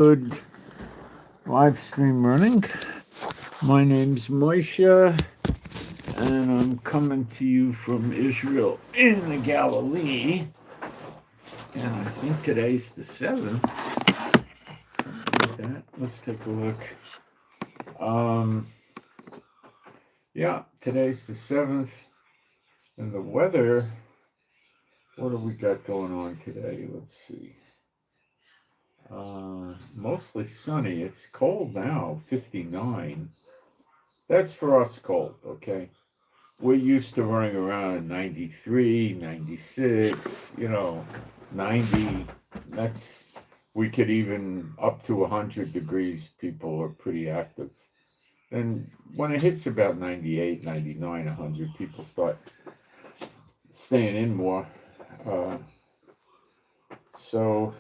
Good live stream running. My name's Moshe, and I'm coming to you from Israel in the Galilee. And I think today's the 7th. Something like that. Let's take a look. Yeah, today's the 7th. And the weather, what do we got going on today? Let's see. Mostly sunny. It's cold now, 59. That's for us cold, okay? We're used to running around at 93, 96, 90. We could even up to 100 degrees, people are pretty active. And when it hits about 98, 99, 100, people start staying in more. So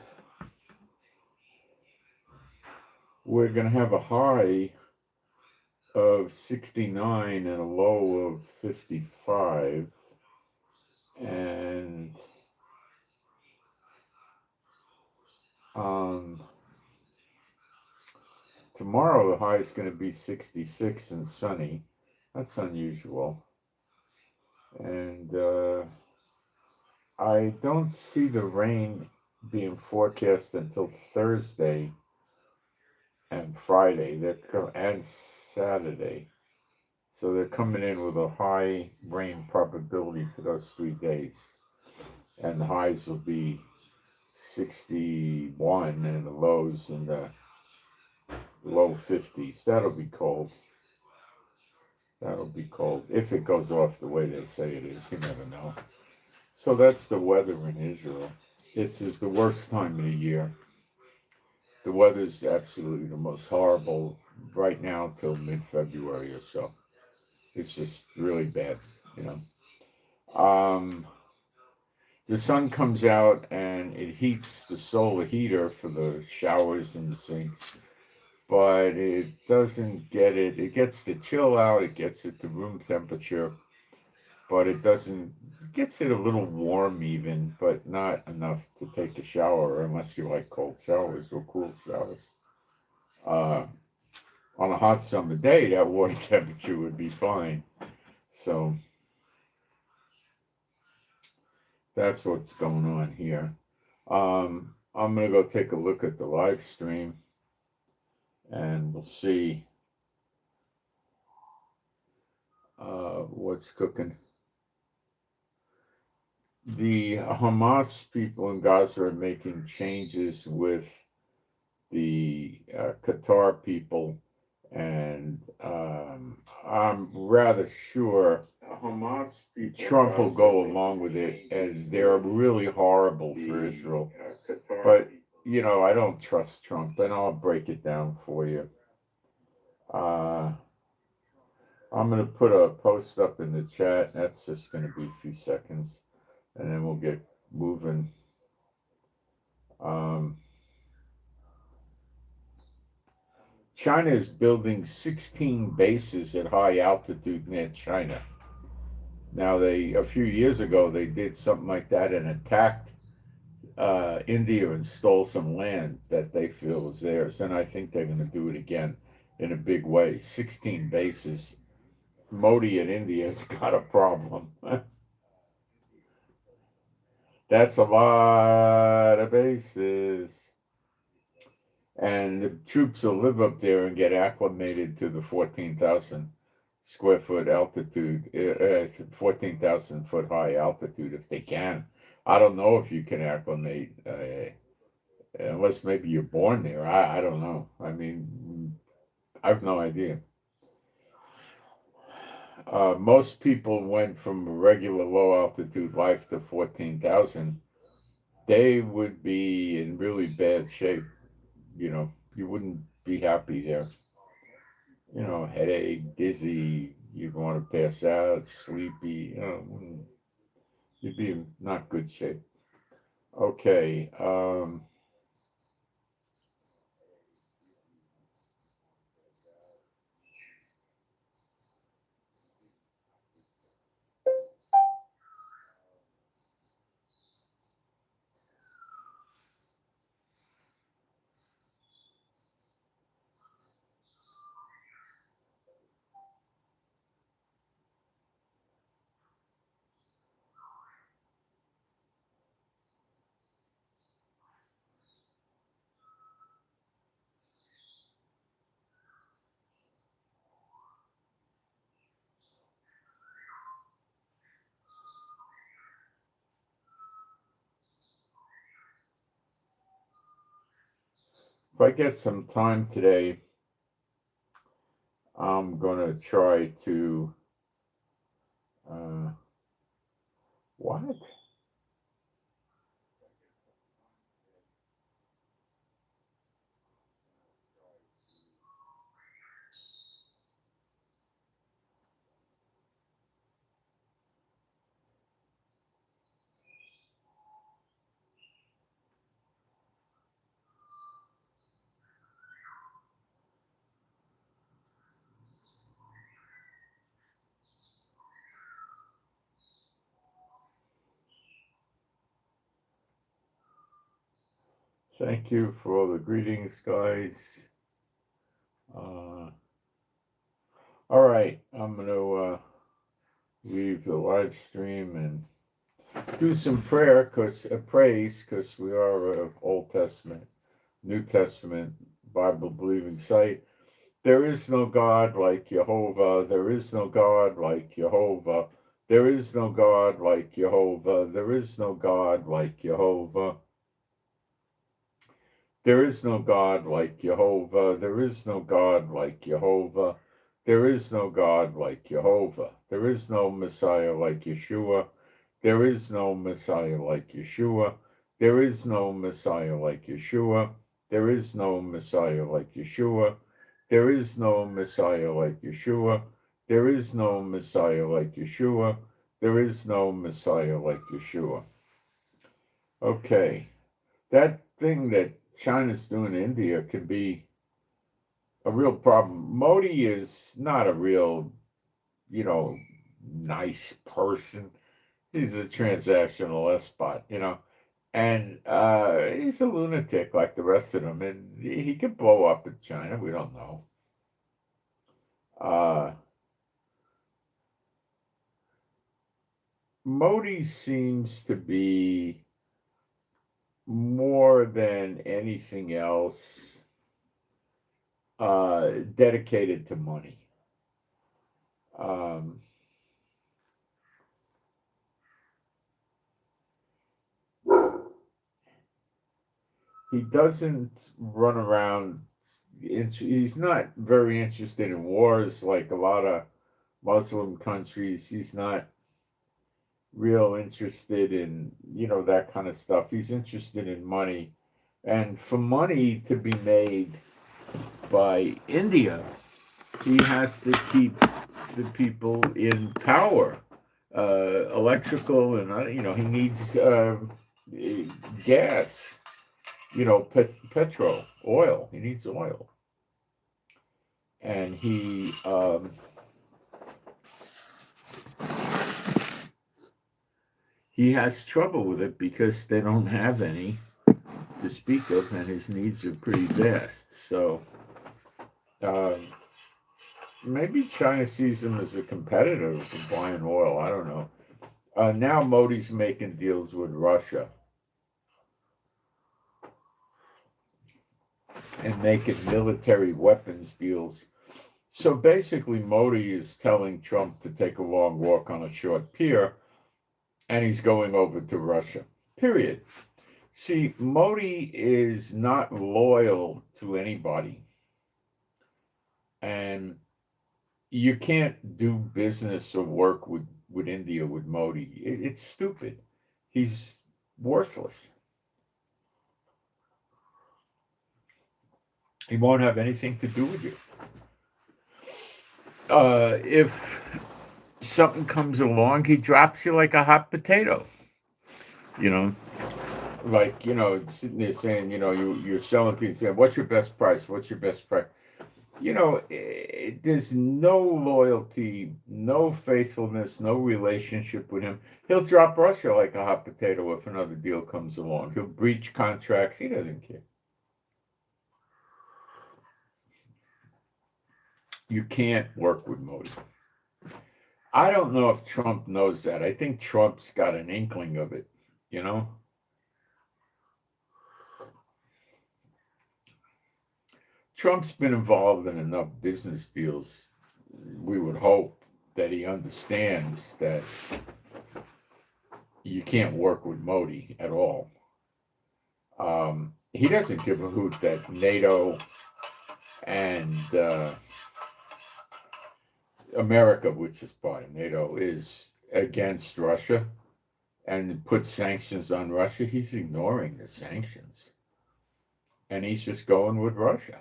we're going to have a high of 69 and a low of 55. And tomorrow the high is going to be 66 and sunny. That's unusual. And I don't see the rain being forecast until Thursday and Friday. And Saturday. So they're coming in with a high rain probability for those 3 days. And the highs will be 61 and the lows in the low 50s. That'll be cold. If it goes off the way they say it is. You never know. So that's the weather in Israel. This is the worst time of the year. The weather's absolutely the most horrible right now till mid-February or so. It's just really bad, The sun comes out and it heats the solar heater for the showers and the sinks. But it doesn't get it. It gets the chill out. It gets it to room temperature. But it gets it a little warm even, but not enough to take a shower unless you like cold showers or cool showers. On a hot summer day, that water temperature would be fine. So that's what's going on here. I'm going to go take a look at the live stream and we'll see what's cooking. The Hamas people in Gaza are making changes with the Qatar people, and I'm rather sure Trump will go along with it, as they're really horrible for Israel. But, I don't trust Trump, and I'll break it down for you. I'm going to put a post up in the chat. That's just going to be a few seconds, and then we'll get moving. China is building 16 bases at high altitude near China. Now, a few years ago, they did something like that and attacked India and stole some land that they feel is theirs. And I think they're going to do it again in a big way. 16 bases. Modi in India's got a problem. That's a lot of bases. And the troops will live up there and get acclimated to the 14,000 square foot altitude, 14,000 foot high altitude if they can. I don't know if you can acclimate unless maybe you're born there. I don't know. I mean, I have no idea. Most people went from a regular low altitude life to 14,000. They would be in really bad shape. You wouldn't be happy there. Headache, dizzy, you'd want to pass out, sleepy, you'd be in not good shape. Okay. if I get some time today, I'm gonna try to what? Thank you for all the greetings, guys. All right, I'm gonna leave the live stream and do some praise, because we are a Old Testament, New Testament, Bible believing site. There is no God like Jehovah. There is no God like Jehovah. There is no God like Jehovah. There is no God like Jehovah. There is no God like Jehovah. There is no God like Jehovah. There is no God like Jehovah. There is no Messiah like Yeshua. There is no Messiah like Yeshua. There is no Messiah like Yeshua. There is no Messiah like Yeshua. There is no Messiah like Yeshua. There is no Messiah like Yeshua. There is no Messiah like Yeshua. Okay, that thing that China's doing in India can be a real problem. Modi is not a real, nice person. He's a transactional despot, and he's a lunatic like the rest of them, and he could blow up in China. We don't know. Modi seems to be more than anything else dedicated to money. He doesn't run around. He's not very interested in wars like a lot of Muslim countries. He's not real interested in, that kind of stuff. He's interested in money. And for money to be made by India, he has to keep the people in power, electrical, and, he needs gas, petrol, oil. He needs oil. And he has trouble with it because they don't have any to speak of, and his needs are pretty vast. So maybe China sees him as a competitor for buying oil. I don't know. Now Modi's making deals with Russia and making military weapons deals. So basically, Modi is telling Trump to take a long walk on a short pier, and he's going over to Russia. Period. See, Modi is not loyal to anybody. And you can't do business or work with India with Modi. It's stupid. He's worthless. He won't have anything to do with you. If something comes along, he drops you like a hot potato. Like, sitting there saying, you're selling things, saying, what's your best price? What's your best price? There's no loyalty, no faithfulness, no relationship with him. He'll drop Russia like a hot potato if another deal comes along. He'll breach contracts. He doesn't care. You can't work with Modi. I don't know if Trump knows that. I think Trump's got an inkling of it, Trump's been involved in enough business deals. We would hope that he understands that you can't work with Modi at all. he doesn't give a hoot that NATO and America, which is part of NATO, is against Russia and puts sanctions on Russia. He's ignoring the sanctions, and he's just going with Russia.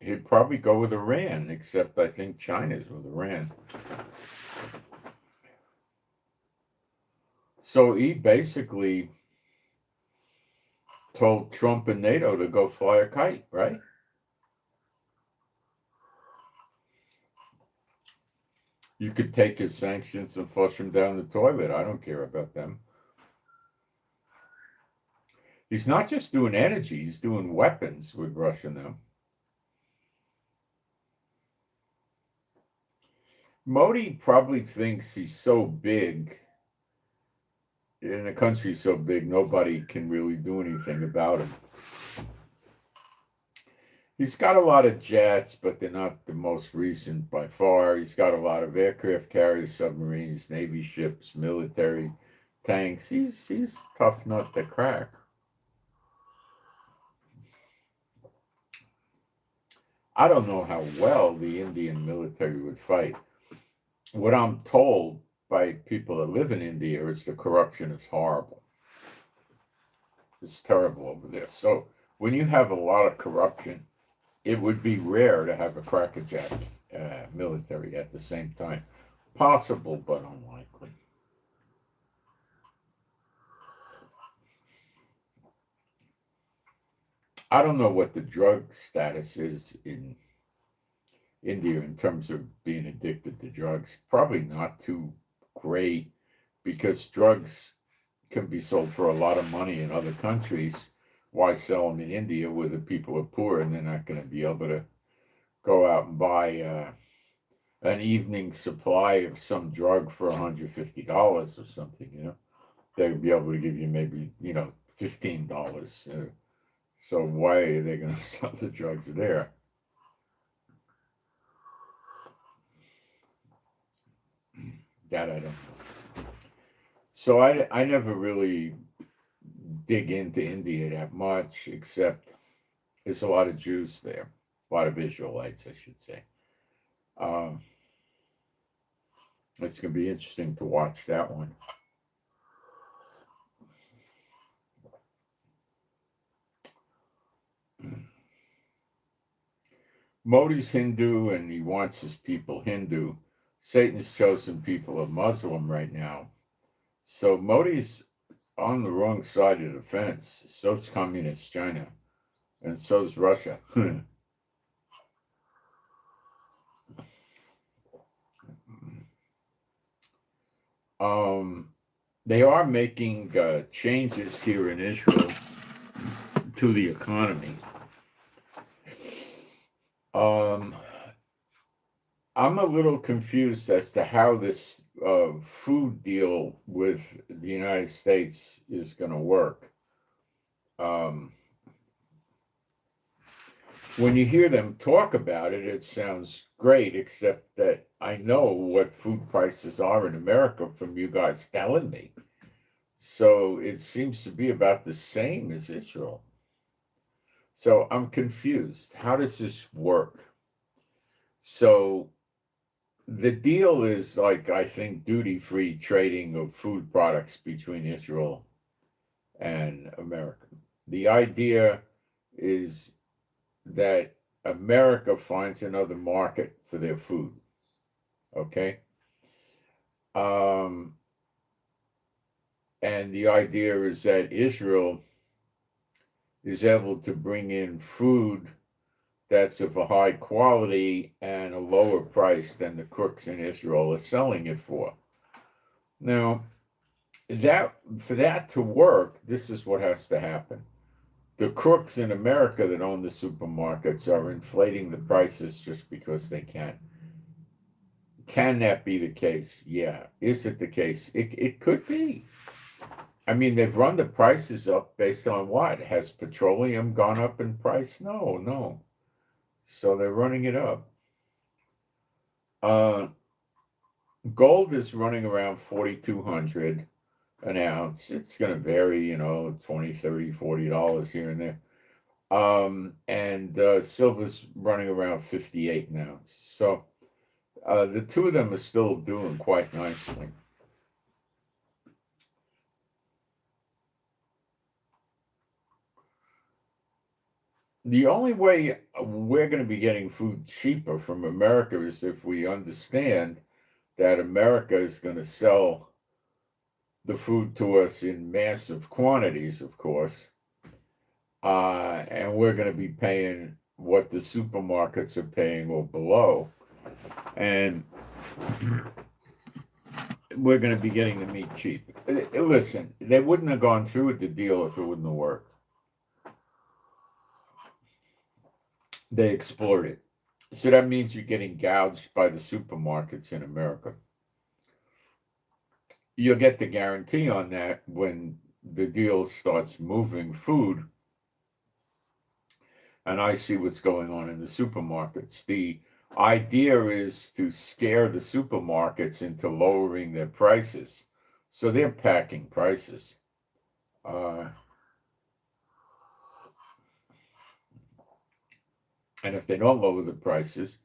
He'd probably go with Iran, except I think China's with Iran. So he basically told Trump and NATO to go fly a kite, right? You could take his sanctions and flush them down the toilet. I don't care about them. He's not just doing energy, he's doing weapons with Russia now. Modi probably thinks he's so big, and the country's so big, nobody can really do anything about him. He's got a lot of jets, but they're not the most recent by far. He's got a lot of aircraft carriers, submarines, Navy ships, military, tanks. He's tough nut to crack. I don't know how well the Indian military would fight. What I'm told by people that live in India is the corruption is horrible. It's terrible over there. So when you have a lot of corruption, it would be rare to have a crackerjack military at the same time. Possible, but unlikely. I don't know what the drug status is in India in terms of being addicted to drugs. Probably not too great, because drugs can be sold for a lot of money in other countries. Why sell them in India where the people are poor and they're not going to be able to go out and buy an evening supply of some drug for $150 or something, you know? They'd be able to give you maybe, $15. So why are they going to sell the drugs there? That I don't know. So I never really dig into India that much, except there's a lot of Jews there, a lot of Israelites, I should say. It's going to be interesting to watch that one. Modi's Hindu and he wants his people Hindu. Satan's chosen people are Muslim right now. So Modi's on the wrong side of the fence. So's communist China, and so's Russia. They are making changes here in Israel to the economy. I'm a little confused as to how this food deal with the United States is going to work. When you hear them talk about it, it sounds great, except that I know what food prices are in America from you guys telling me. So it seems to be about the same as Israel. So I'm confused. How does this work? So the deal is like, I think, duty-free trading of food products between Israel and America. The idea is that America finds another market for their food. Okay? And the idea is that Israel is able to bring in food that's of a high quality and a lower price than the cooks in Israel are selling it for. Now, for that to work, this is what has to happen. The crooks in America that own the supermarkets are inflating the prices just because they can. Can that be the case? Yeah. Is it the case? It could be. I mean, they've run the prices up based on what? Has petroleum gone up in price? No. So they're running it up. Gold is running around 4,200 an ounce. It's going to vary, you know, 20, 30, $40 here and there. And silver's running around 58 an ounce. So the two of them are still doing quite nicely. The only way we're going to be getting food cheaper from America is if we understand that America is going to sell the food to us in massive quantities, of course, and we're going to be paying what the supermarkets are paying or below, and we're going to be getting the meat cheap. Listen, they wouldn't have gone through with the deal if it wouldn't have worked. They explored it. So that means you're getting gouged by the supermarkets in America. You'll get the guarantee on that when the deal starts moving food. And I see what's going on in the supermarkets. The idea is to scare the supermarkets into lowering their prices. So they're packing prices. And if they don't lower the prices,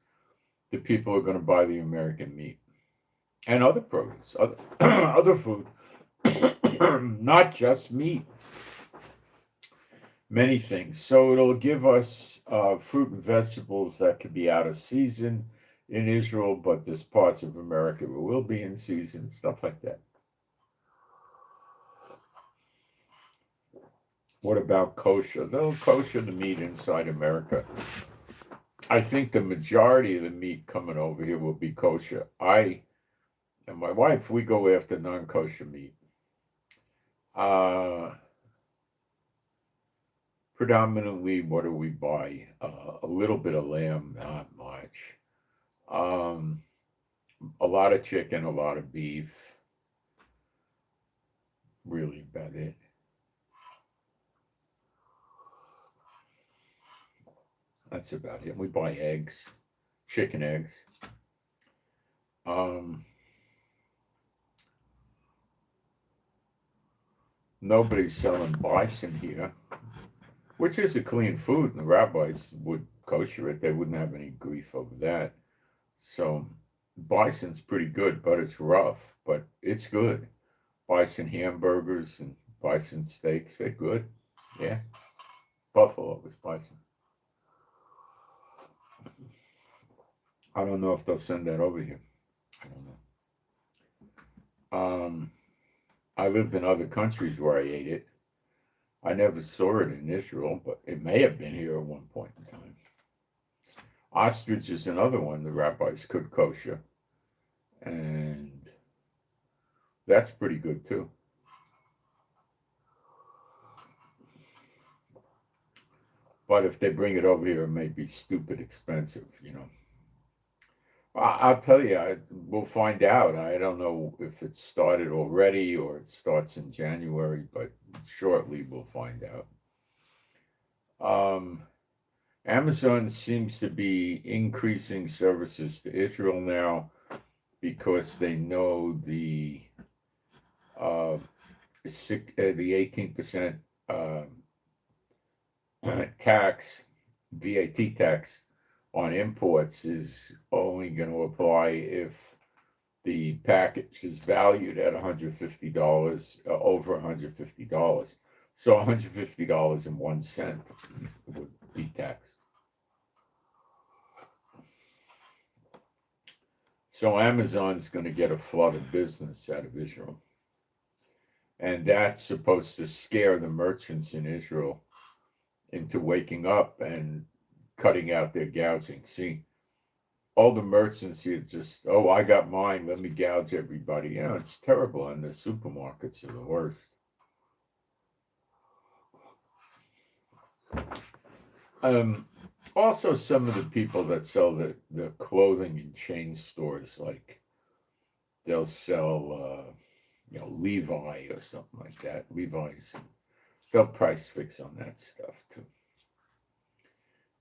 the people are going to buy the American meat and other produce, other food, not just meat, many things. So it'll give us fruit and vegetables that could be out of season in Israel, but there's parts of America that will be in season, stuff like that. What about kosher? They'll kosher the meat inside America. I think the majority of the meat coming over here will be kosher. I and my wife, we go after non-kosher meat. Predominantly, what do we buy? A little bit of lamb, not much. A lot of chicken, a lot of beef. Really about it. That's about it. We buy eggs, chicken eggs. Nobody's selling bison here, which is a clean food, and the rabbis would kosher it. They wouldn't have any grief over that. So bison's pretty good, but it's rough, but it's good. Bison hamburgers and bison steaks, they're good. Yeah. Buffalo was bison. I don't know if they'll send that over here. I don't know. I lived in other countries where I ate it. I never saw it in Israel, but it may have been here at one point in time. Ostrich is another one the rabbis could kosher, and that's pretty good too. But if they bring it over here, it may be stupid expensive, you know. I'll tell you, we'll find out. I don't know if it started already or it starts in January, but shortly we'll find out. Amazon seems to be increasing services to Israel now because they know the 18% tax, VAT tax on imports is only going to apply if the package is valued at $150, over $150. So $150.01 would be taxed. So Amazon's going to get a flood of business out of Israel. And that's supposed to scare the merchants in Israel into waking up and cutting out their gouging. See, all the merchants here just, oh, I got mine, let me gouge everybody. Yeah, it's terrible, and the supermarkets are the worst. Also, some of the people that sell the clothing in chain stores, like they'll sell, Levi or something like that. Levi's, they'll price fix on that stuff too.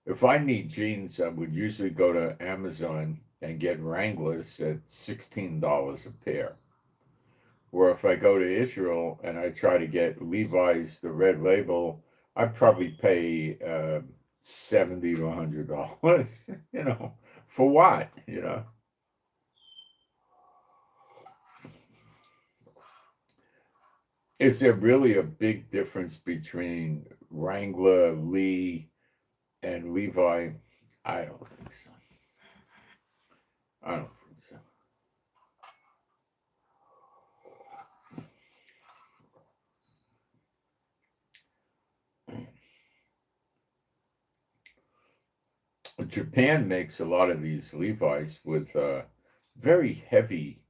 If I need jeans, I would usually go to Amazon and get Wranglers at $16 a pair. Where if I go to Israel and I try to get Levi's, the red label, I'd probably pay $70 to $100. For what? Is there really a big difference between Wrangler, Lee, and Levi? I don't think so. I don't think so. Japan makes a lot of these Levi's with very heavy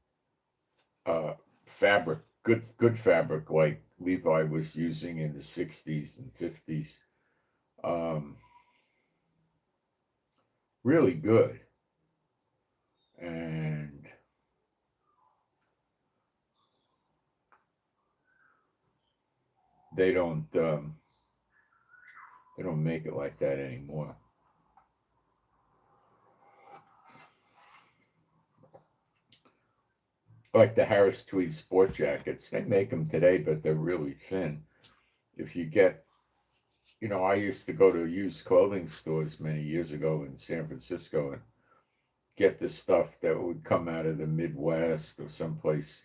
fabric, good fabric, like Levi was using in the '60s and '50s. Um, really good, and they don't make it like that anymore. Like the Harris Tweed sport jackets, they make them today, but they're really thin. If you get, I used to go to used clothing stores many years ago in San Francisco and get the stuff that would come out of the Midwest or someplace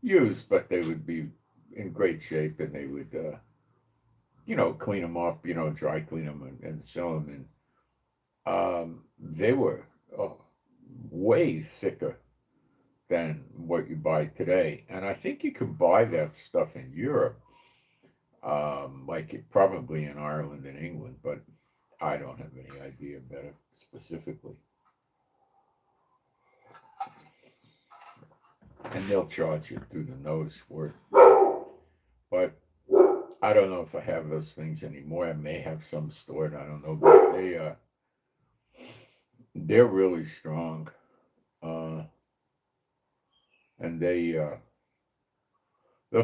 used, but they would be in great shape, and they would, clean them up, dry clean them and sell them. And they were way thicker than what you buy today. And I think you can buy that stuff in Europe, probably in Ireland and England, but I don't have any idea better specifically. And they'll charge you through the nose for it. But I don't know if I have those things anymore. I may have some stored. I don't know, but they're really strong, and they'll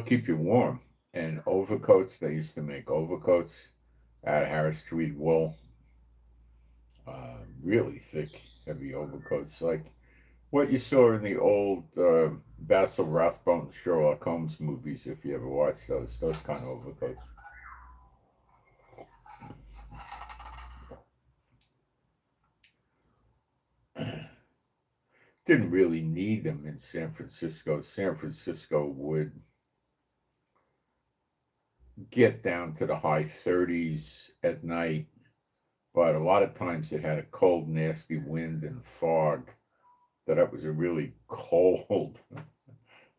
keep you warm. And overcoats, they used to make overcoats out of Harris Tweed wool, really thick, heavy overcoats, like what you saw in the old Basil Rathbone Sherlock Holmes movies, if you ever watched those kind of overcoats. Didn't really need them in San Francisco. San Francisco would get down to the high 30s at night, but a lot of times it had a cold, nasty wind and fog, that it was a really cold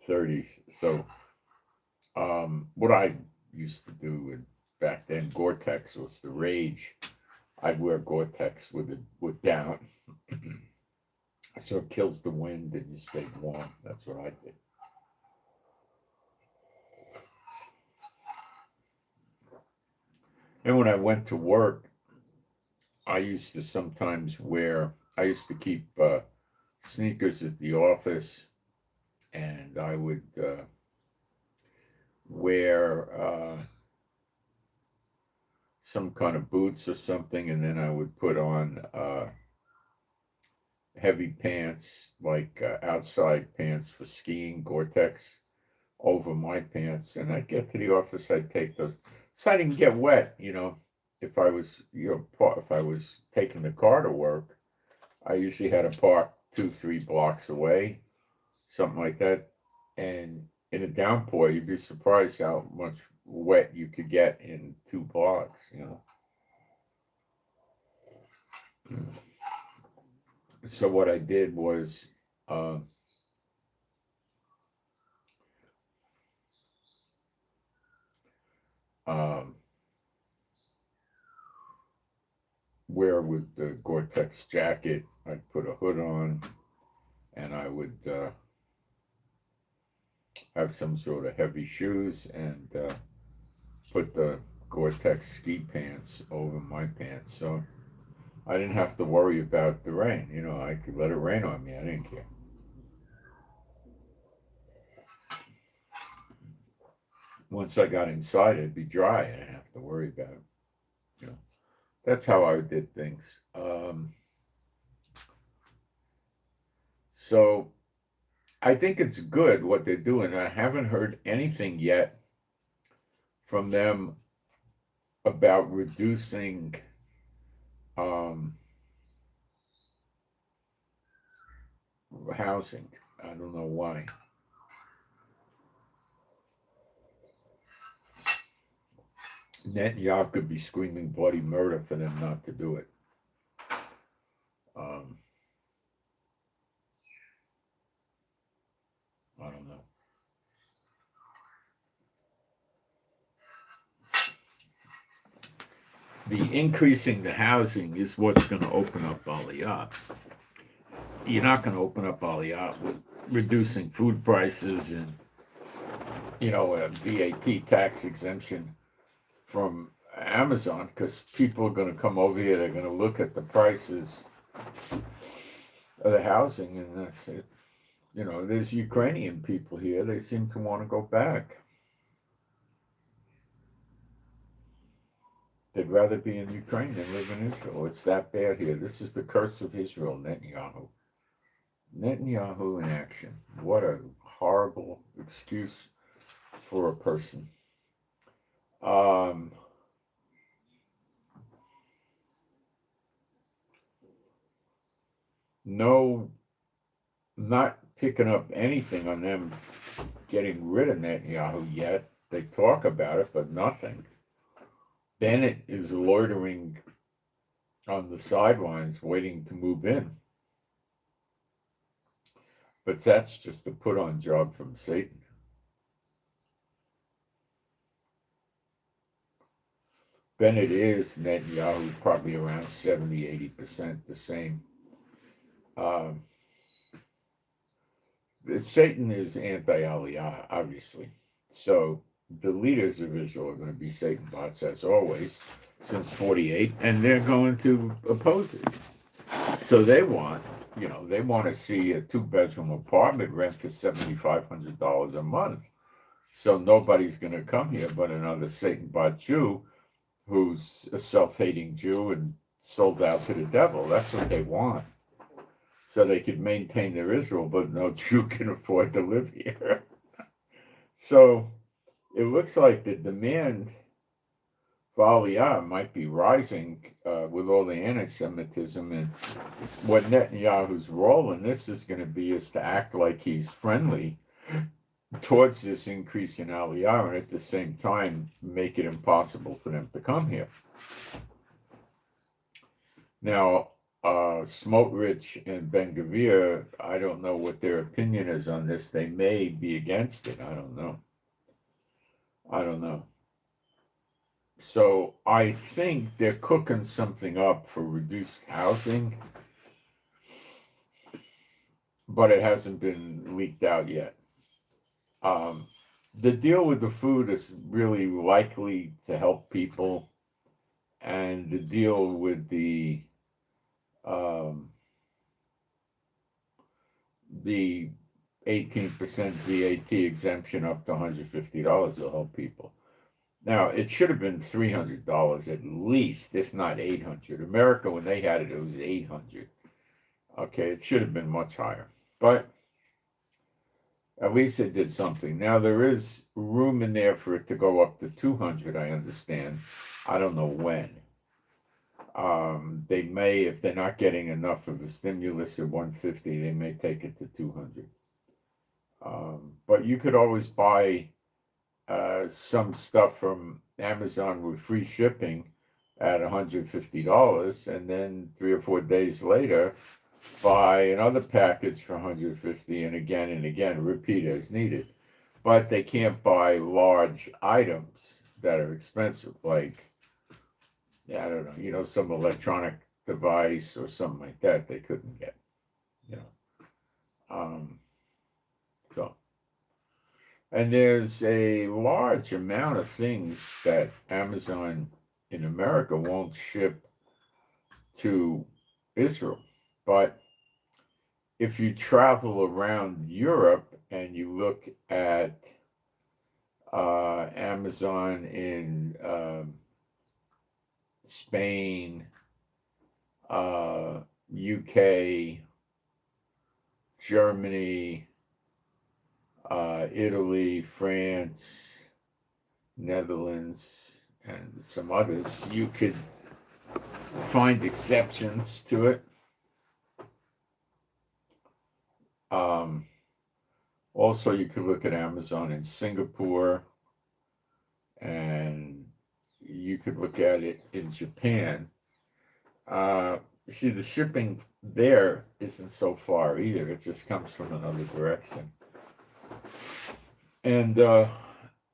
30s. So what I used to do back then, Gore-Tex was the rage. I'd wear Gore-Tex with down. So it kills the wind and you stay warm. That's what I did. And when I went to work, I used to keep sneakers at the office, and I would wear some kind of boots or something, and then I would put on heavy pants, like outside pants for skiing, Gore-Tex, over my pants. And I'd get to the office, I'd take those, so I didn't get wet. If I was, if I was taking the car to work, I usually had to park 2-3 blocks away, something like that. And in a downpour, you'd be surprised how much wet you could get in 2 blocks. So what I did was wear with the Gore-Tex jacket, I'd put a hood on, and I would have some sort of heavy shoes, and put the Gore-Tex ski pants over my pants. So I didn't have to worry about the rain. I could let it rain on me. I didn't care. Once I got inside, it'd be dry. I didn't have to worry about it. That's how I did things. So I think it's good what they're doing. I haven't heard anything yet from them about reducing um, housing. I don't know why. Netanyahu could be screaming bloody murder for them not to do it. Um, I don't know. The increasing the housing is what's going to open up Aliyah. You're not going to open up Aliyah with reducing food prices and a VAT tax exemption from Amazon, because people are going to come over here. They're going to look at the prices of the housing, and that's it. There's Ukrainian people here. They seem to want to go back. They'd rather be in Ukraine than live in Israel. It's that bad here. This is the curse of Israel, Netanyahu. Netanyahu in action. What a horrible excuse for a person. No, not picking up anything on them getting rid of Netanyahu yet. They talk about it, but nothing. Bennett is loitering on the sidelines waiting to move in. But that's just a put-on job from Satan. Bennett is Netanyahu, probably around 70-80% the same. Satan is anti-Aliyah, obviously. So the leaders of Israel are going to be Satan bots, as always, since 48, and they're going to oppose it. So they want to see a 2-bedroom apartment rent for $7,500 a month. So nobody's going to come here but another Satan bot Jew who's a self-hating Jew and sold out to the devil. That's what they want. So they could maintain their Israel, but no Jew can afford to live here. So it looks like the demand for Aliyah might be rising with all the anti-Semitism. And what Netanyahu's role in this is going to be is to act like he's friendly towards this increase in Aliyah, and at the same time make it impossible for them to come here. Now, Smotrich and Ben Gvir, I don't know what their opinion is on this. They may be against it. I don't know. So I think they're cooking something up for reduced housing, but it hasn't been leaked out yet. The deal with the food is really likely to help people, and the deal with the 18% VAT exemption up to $150 will help people. Now, it should have been $300 at least, if not $800. America, when they had it, it was $800. Okay, it should have been much higher. But at least it did something. Now, there is room in there for it to go up to $200, I understand. I don't know when. They may, if they're not getting enough of a stimulus at $150, they may take it to $200. But you could always buy some stuff from Amazon with free shipping at $150, and then 3 or 4 days later buy another package for $150, and again, repeat as needed. But they can't buy large items that are expensive, like, I don't know, some electronic device or something like that they couldn't get, so. And there's a large amount of things that Amazon in America won't ship to Israel. But if you travel around Europe and you look at Amazon in Spain, UK, Germany, Italy, France, Netherlands, and some others, you could find exceptions to it. Also, you could look at Amazon in Singapore, and you could look at it in Japan. See, the shipping there isn't so far either. It just comes from another direction. And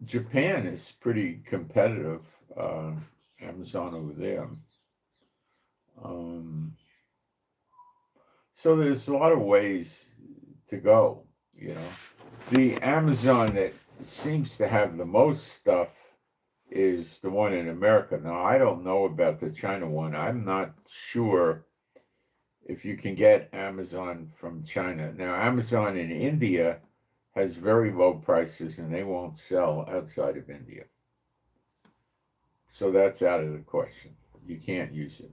Japan is pretty competitive, Amazon over there. So there's a lot of ways to go, you know. The Amazon that seems to have the most stuff is the one in America. Now, I don't know about the China one. I'm not sure if you can get Amazon from China. Now, Amazon in India has very low prices, and they won't sell outside of India. So that's out of the question. You can't use it.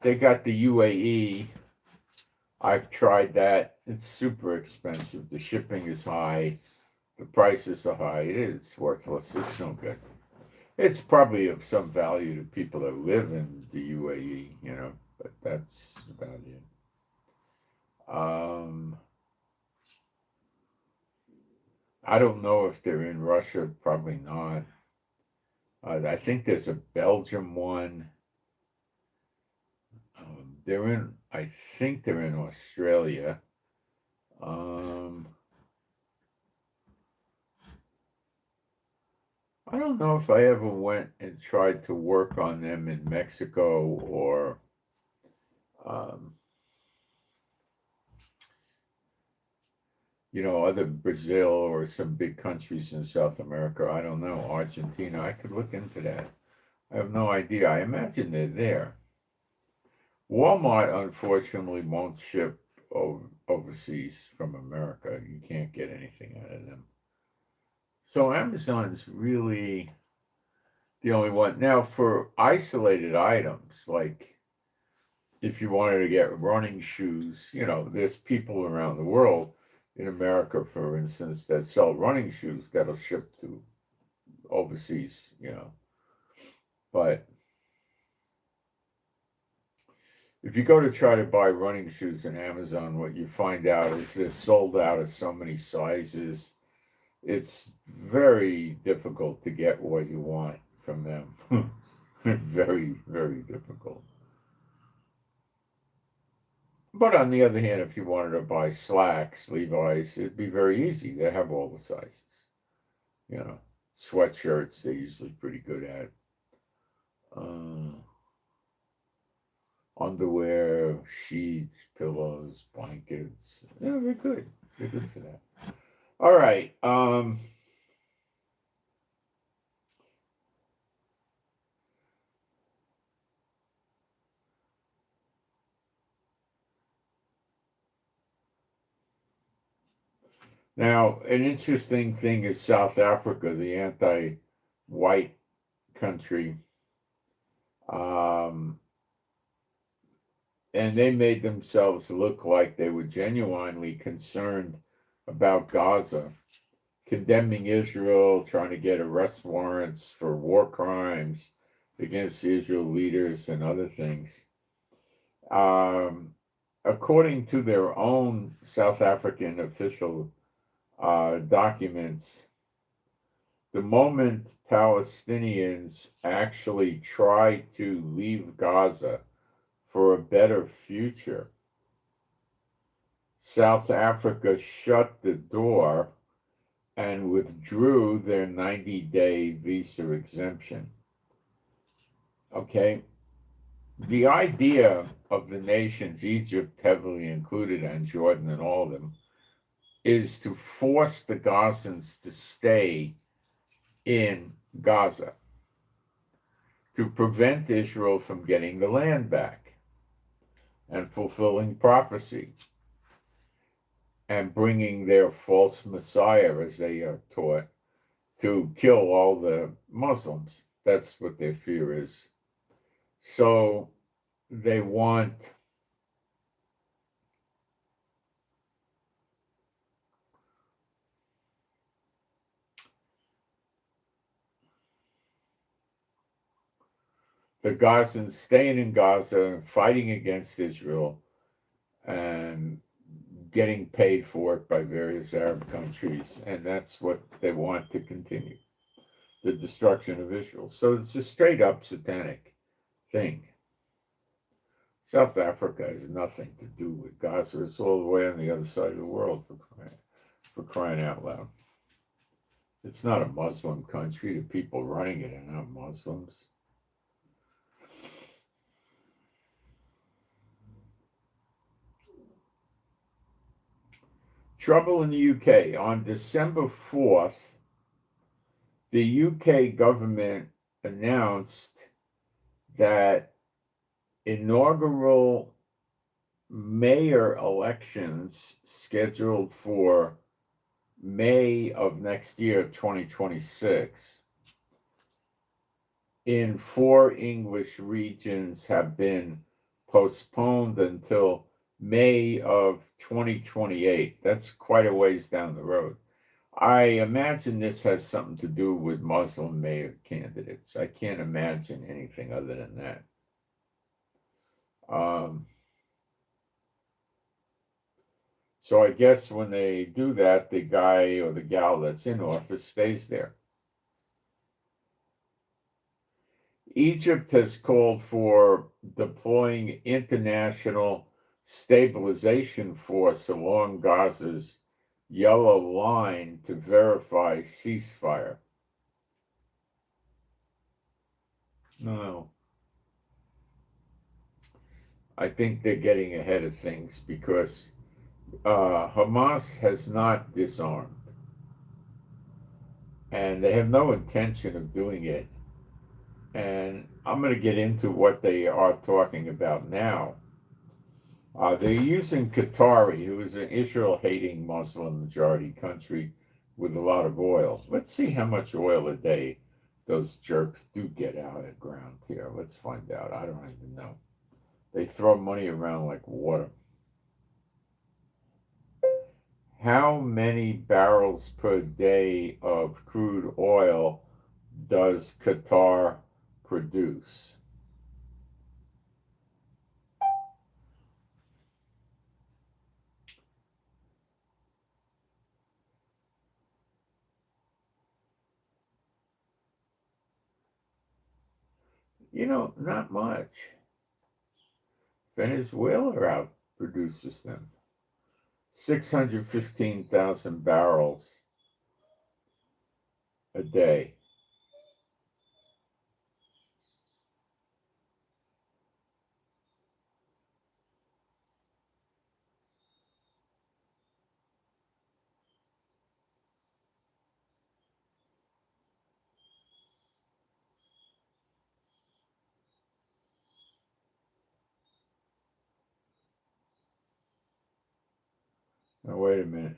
They got the UAE. I've tried that. It's super expensive. The shipping is high. The prices are high. It is worthless. It's no good. It's probably of some value to people that live in the UAE, you know, but that's about it. I don't know if they're in Russia. Probably not. I think there's a Belgium one. I think they're in Australia. I don't know if I ever went and tried to work on them in Mexico or other Brazil or some big countries in South America. I don't know, Argentina. I could look into that. I have no idea. I imagine they're there. Walmart, unfortunately, won't ship overseas from America. You can't get anything out of them. So Amazon's really the only one. Now, for isolated items, like if you wanted to get running shoes, there's people around the world, in America, for instance, that sell running shoes that'll ship to overseas, But if you go to try to buy running shoes on Amazon, what you find out is they're sold out of so many sizes. It's very difficult to get what you want from them. Very, very difficult. But on the other hand, if you wanted to buy slacks, Levi's, it'd be very easy. They have all the sizes. Sweatshirts, they're usually pretty good at. Underwear, sheets, pillows, blankets. Yeah, they're good. They're good for that. All right. Now, an interesting thing is South Africa, the anti-white country. And they made themselves look like they were genuinely concerned about Gaza, condemning Israel, trying to get arrest warrants for war crimes against Israel leaders and other things. According to their own South African official documents, the moment Palestinians actually try to leave Gaza for a better future, South Africa shut the door and withdrew their 90-day visa exemption. Okay? The idea of the nations, Egypt heavily included, and Jordan and all of them, is to force the Gazans to stay in Gaza, to prevent Israel from getting the land back and fulfilling prophecy and bringing their false Messiah, as they are taught, to kill all the Muslims. That's what their fear is. So they want the Gazans staying in Gaza and fighting against Israel and getting paid for it by various Arab countries. And that's what they want to continue, the destruction of Israel. So it's a straight up satanic thing. South Africa has nothing to do with Gaza. It's all the way on the other side of the world, for crying out loud. It's not a Muslim country. The people running it are not Muslims. Trouble in the UK. On December 4th, the UK government announced that inaugural mayor elections scheduled for May of next year, 2026, in 4 English regions have been postponed until May of 2028. That's quite a ways down the road. I imagine this has something to do with Muslim mayor candidates. I can't imagine anything other than that. So I guess when they do that, the guy or the gal that's in office stays there. Egypt has called for deploying international stabilization force along Gaza's yellow line to verify ceasefire. No. I think they're getting ahead of things because Hamas has not disarmed. And they have no intention of doing it. And I'm going to get into what they are talking about now. They're using Qatari, who is an Israel-hating Muslim majority country with a lot of oil. Let's see how much oil a day those jerks do get out of ground here. Let's find out. I don't even know. They throw money around like water. How many barrels per day of crude oil does Qatar produce? Not much. Venezuela outproduces them. 615,000 barrels a day. Now, wait a minute.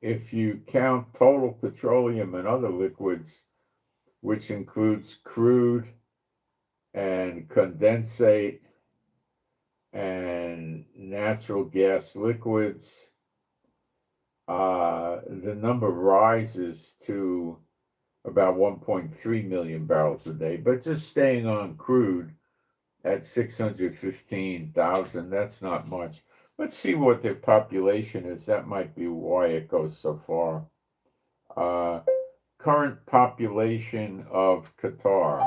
If you count total petroleum and other liquids, which includes crude and condensate and natural gas liquids, the number rises to about 1.3 million barrels a day. But just staying on crude at 615,000, that's not much. Let's see what their population is. That might be why it goes so far. Current population of Qatar.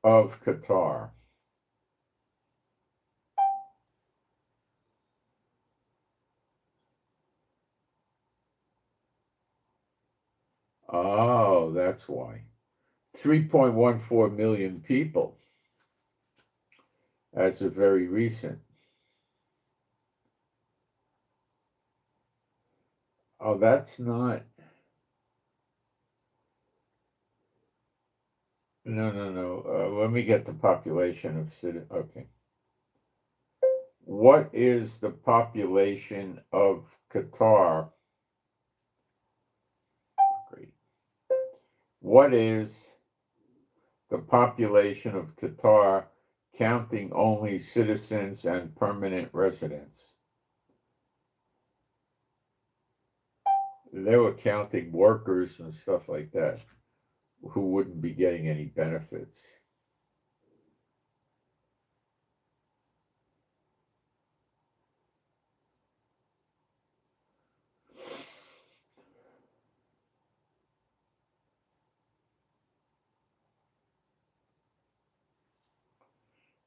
Of Qatar. Oh, that's why. 3.14 million people as of very recent. Oh, that's not. No. Let me get the population of city. Okay. What is the population of Qatar? Great. What is the population of Qatar, counting only citizens and permanent residents? They were counting workers and stuff like that who wouldn't be getting any benefits.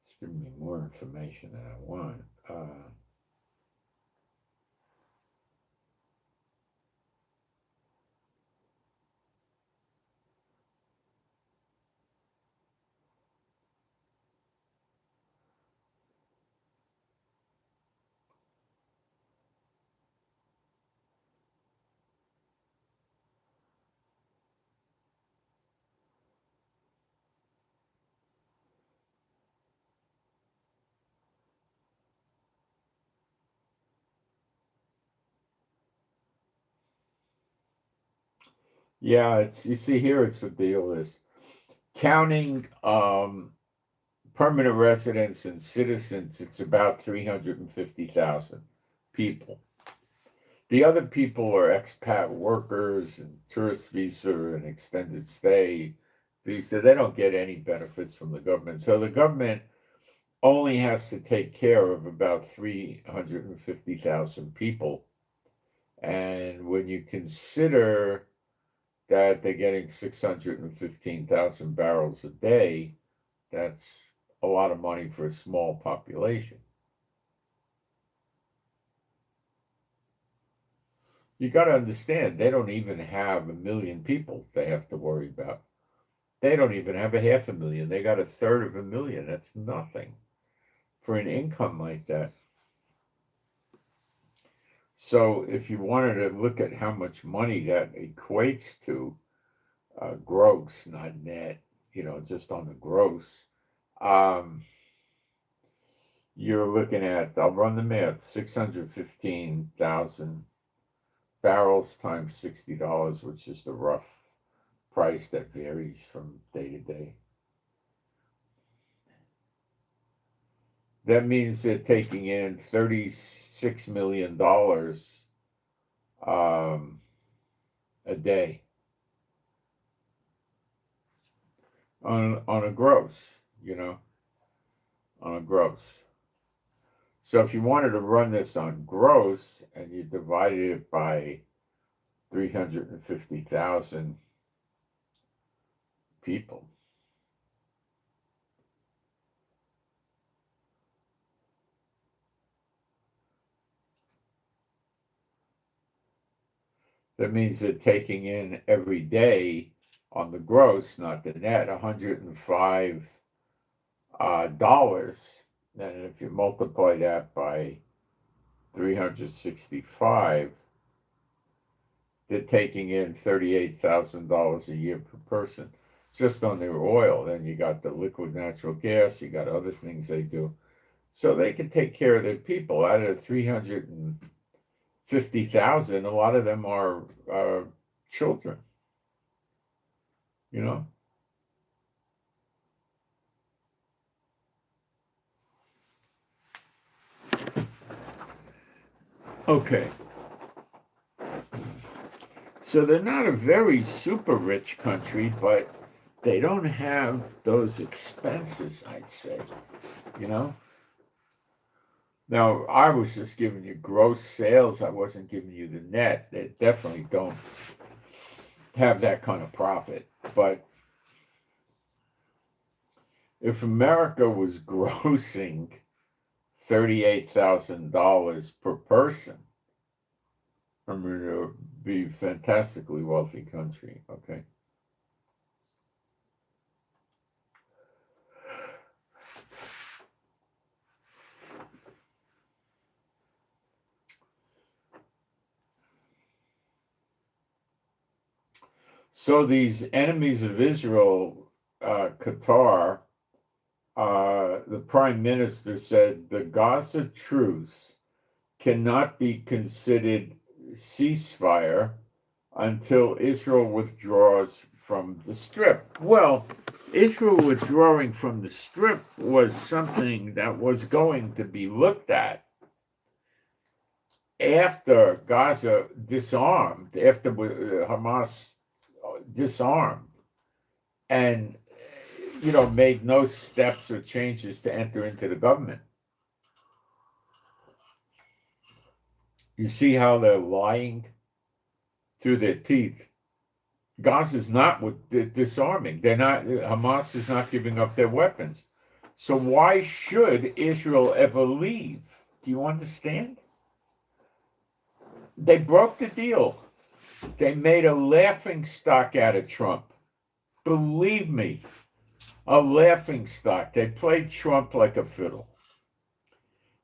It's giving me more information than I want. Yeah, it's you see here. It's what the deal is. Counting permanent residents and citizens, it's about 350,000 people. The other people are expat workers and tourist visa and extended stay visa. They don't get any benefits from the government. So the government only has to take care of about 350,000 people. And when you consider that they're getting 615,000 barrels a day, that's a lot of money for a small population. You got to understand, they don't even have 1 million people they have to worry about. They don't even have a 500,000. They got 1/3 of a million. That's nothing for an income like that. So if you wanted to look at how much money that equates to, gross, not net, just on the gross, um, you're looking at, I'll run the math, 615,000 barrels times $60, which is the rough price that varies from day to day. That means they're taking in $36 million a day on a gross, on a gross. So if you wanted to run this on gross and you divided it by 350,000 people, that means they're taking in every day on the gross, not the net, $105. And if you multiply that by 365, they're taking in $38,000 a year per person just on their oil. Then you got the liquid natural gas, you got other things they do. So they can take care of their people. Out of 350,000, a lot of them are children, you know? Okay. So they're not a very super rich country, but they don't have those expenses, I'd say, you know? Now, I was just giving you gross sales. I wasn't giving you the net. They definitely don't have that kind of profit. But if America was grossing $38,000 per person, I mean, it would be a fantastically wealthy country, okay? So these enemies of Israel Qatar, the prime minister said the Gaza truce cannot be considered ceasefire until Israel withdraws from the Strip. Well, Israel withdrawing from the Strip was something that was going to be looked at after Gaza disarmed, after Hamas disarmed, and made no steps or changes to enter into the government. You see how they're lying through their teeth. Gaza's not disarming. They're not. Hamas is not giving up their weapons. So why should Israel ever leave? Do you understand? They broke the deal. They made a laughing stock out of Trump. Believe me, a laughing stock. They played Trump like a fiddle.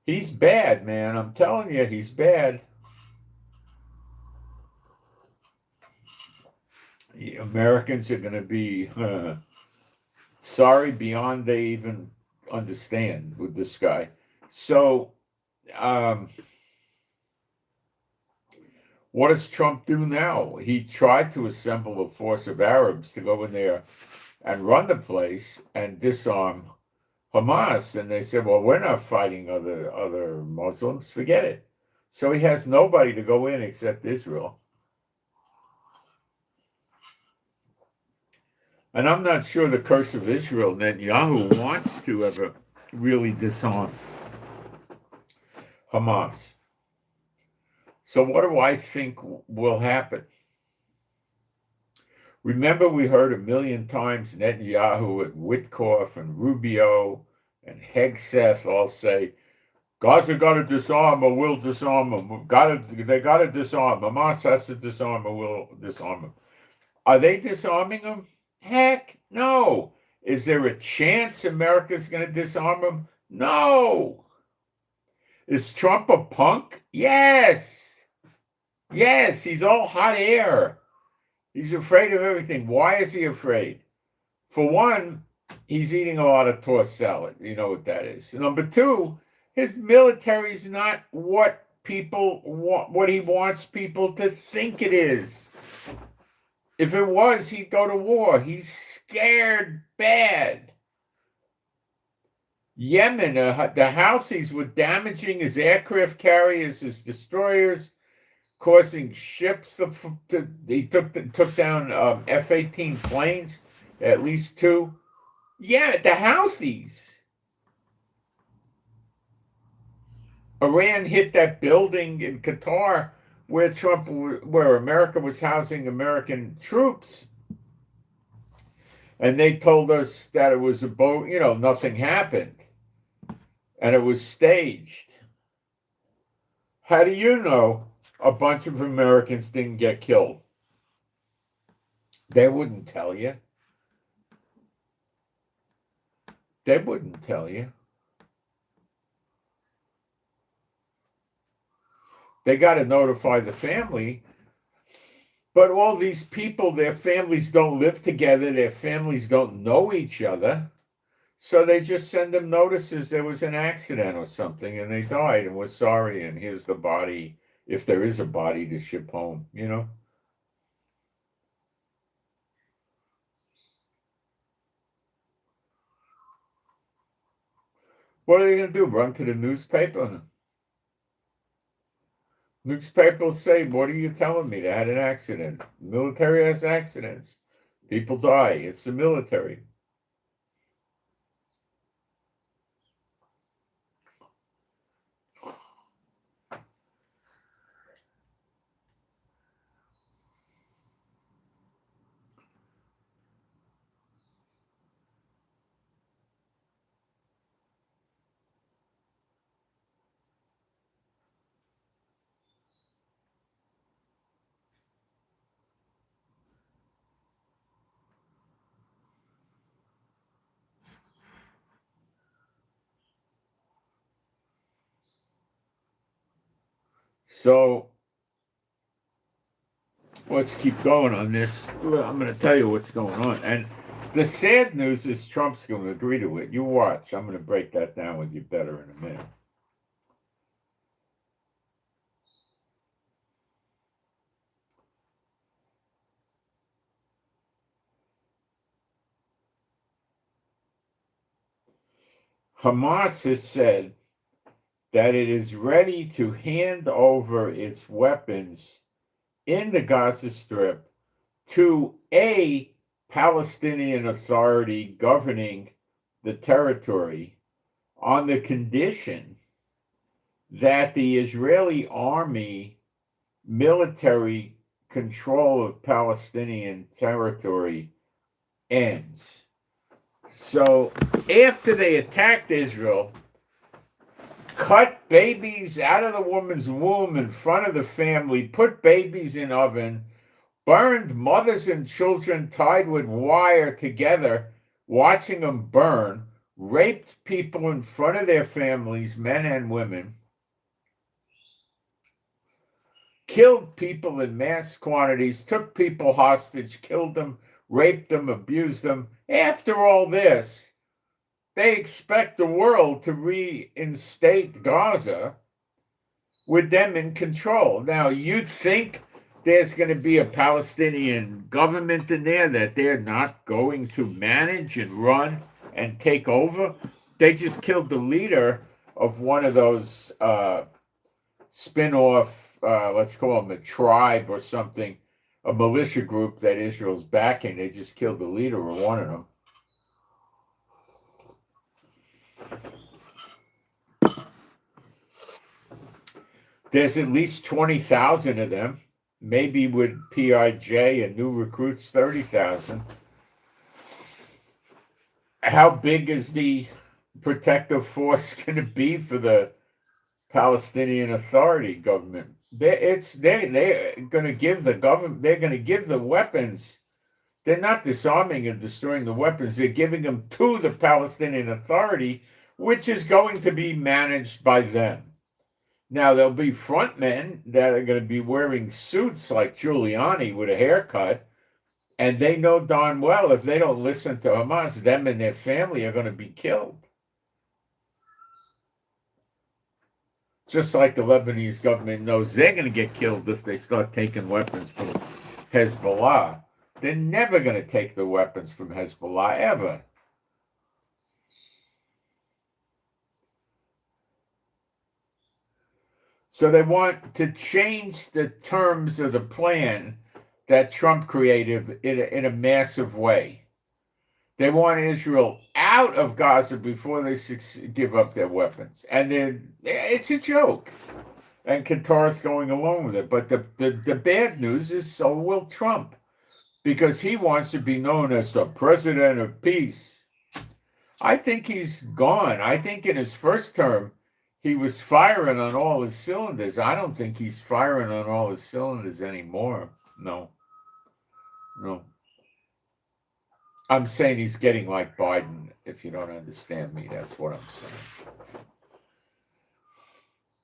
He's bad, man. I'm telling you, he's bad. The Americans are going to be sorry beyond they even understand with this guy. So, what does Trump do now? He tried to assemble a force of Arabs to go in there and run the place and disarm Hamas. And they said, well, we're not fighting other Muslims. Forget it. So he has nobody to go in except Israel. And I'm not sure the curse of Israel, Netanyahu, wants to ever really disarm Hamas. So what do I think will happen? Remember, we heard a million times Netanyahu and Witkoff and Rubio and Hegseth all say, Gaza got to disarm or we'll disarm them. They got to disarm. Hamas has to disarm or we'll disarm them. Are they disarming them? Heck no. Is there a chance America's going to disarm them? No. Is Trump a punk? Yes. Yes, he's all hot air. He's afraid of everything. Why is he afraid? For one, he's eating a lot of tossed salad. You know what that is. Number two, his military is not what people want, what he wants people to think it is. If it was, he'd go to war. He's scared bad. Yemen, the Houthis were damaging his aircraft carriers, his destroyers, causing ships. He took down F-18 planes, at least two. Yeah, the Houthis. Iran hit that building in Qatar where America was housing American troops. And they told us that it was a boat, nothing happened. And it was staged. How do you know a bunch of Americans didn't get killed? They wouldn't tell you. They wouldn't tell you. They got to notify the family. But all these people, their families don't live together. Their families don't know each other. So they just send them notices there was an accident or something and they died and we're sorry. And here's the body, if there is a body to ship home, What are they going to do? Run to the newspaper? Newspapers say, what are you telling me? They had an accident. The military has accidents. People die. It's the military. So let's keep going on this. I'm going to tell you what's going on. And The sad news is Trump's going to agree to it. You watch. I'm going to break that down with you better in a minute. Hamas has said that it is ready to hand over its weapons in the Gaza Strip to a Palestinian Authority governing the territory on the condition that the Israeli army military control of Palestinian territory ends. So after they attacked Israel, cut babies out of the woman's womb in front of the family, put babies in oven, burned mothers and children tied with wire together, watching them burn, raped people in front of their families, men and women, killed people in mass quantities, took people hostage, killed them, raped them, abused them. After all this, they expect the world to reinstate Gaza with them in control. Now, you'd think there's going to be a Palestinian government in there that they're not going to manage and run and take over. They just killed the leader of one of those spin-off, let's call them a tribe or something, a militia group that Israel's backing. They just killed the leader of one of them. There's at least 20,000 of them, maybe with PIJ and new recruits, 30,000. How big is the protective force going to be for the Palestinian Authority government? They're going to give the government, they're going to give the weapons. They're not disarming and destroying the weapons. They're giving them to the Palestinian Authority, which is going to be managed by them. Now, there'll be front men that are going to be wearing suits like Giuliani with a haircut, and they know darn well if they don't listen to Hamas, them and their family are going to be killed. Just like the Lebanese government knows they're going to get killed if they start taking weapons from Hezbollah. They're never going to take the weapons from Hezbollah, ever. So they want to change the terms of the plan that Trump created in a massive way. They want Israel out of Gaza before they give up their weapons. And it's a joke. And Qatar's going along with it. But the bad news is so will Trump, because he wants to be known as the president of peace. I think he's gone. I think in his first term, he was firing on all his cylinders. I don't think he's firing on all his cylinders anymore. No. I'm saying he's getting like Biden. If you don't understand me, that's what I'm saying.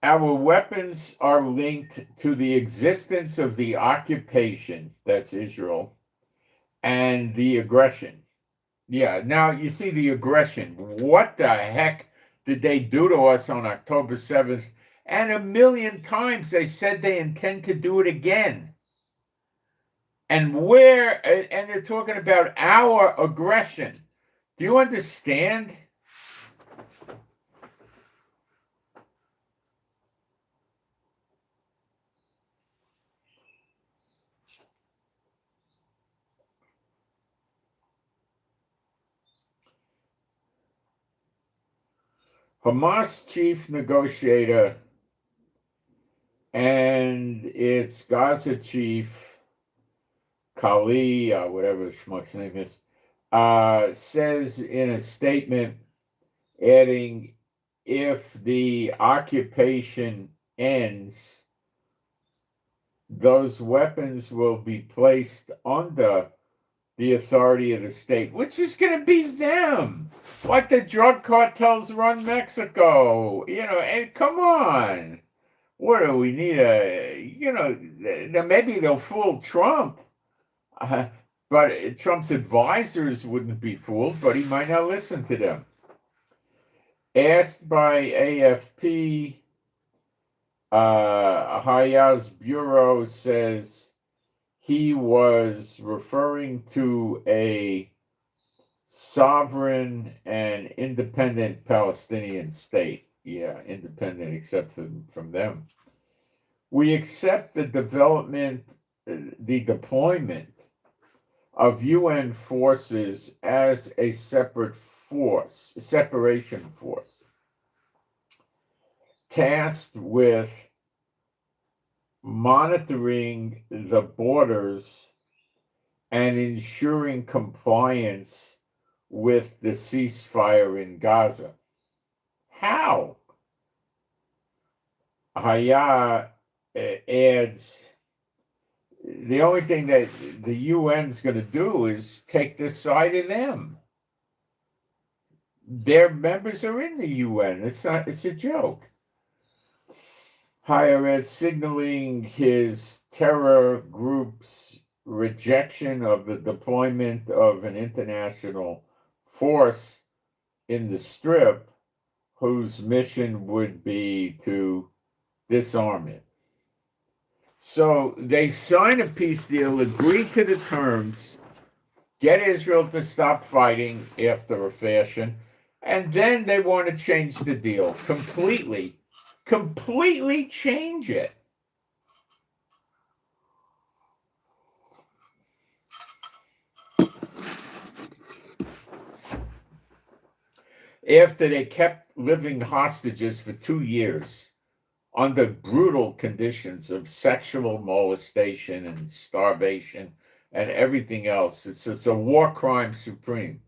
Our weapons are linked to the existence of the occupation, that's Israel, and the aggression. Yeah, now you see the aggression. What the heck did they do to us on October 7th? And a million times they said they intend to do it again. And they're talking about our aggression. Do you understand? Hamas chief negotiator and its Gaza chief, Kali, whatever the schmuck's name is, says in a statement, adding, if the occupation ends, those weapons will be placed under the authority of the state, which is going to be them. Like the drug cartels run Mexico. And come on. What do we need maybe they'll fool Trump. But Trump's advisors wouldn't be fooled, but he might not listen to them. Asked by AFP, Haya's bureau says he was referring to a sovereign and independent Palestinian state. Yeah, independent except from them. We accept the deployment of UN forces as a separation force, tasked with monitoring the borders and ensuring compliance with the ceasefire in Gaza. How? Haya adds, the only thing that the UN's going to do is take the side of them. Their members are in the UN. It's a joke. Haya is signaling his terror group's rejection of the deployment of an international force in the Strip, whose mission would be to disarm it. So they sign a peace deal, agree to the terms, get Israel to stop fighting after a fashion, and then they want to change the deal completely change it. After they kept living hostages for 2 years under brutal conditions of sexual molestation and starvation and everything else. It's a war crime supreme.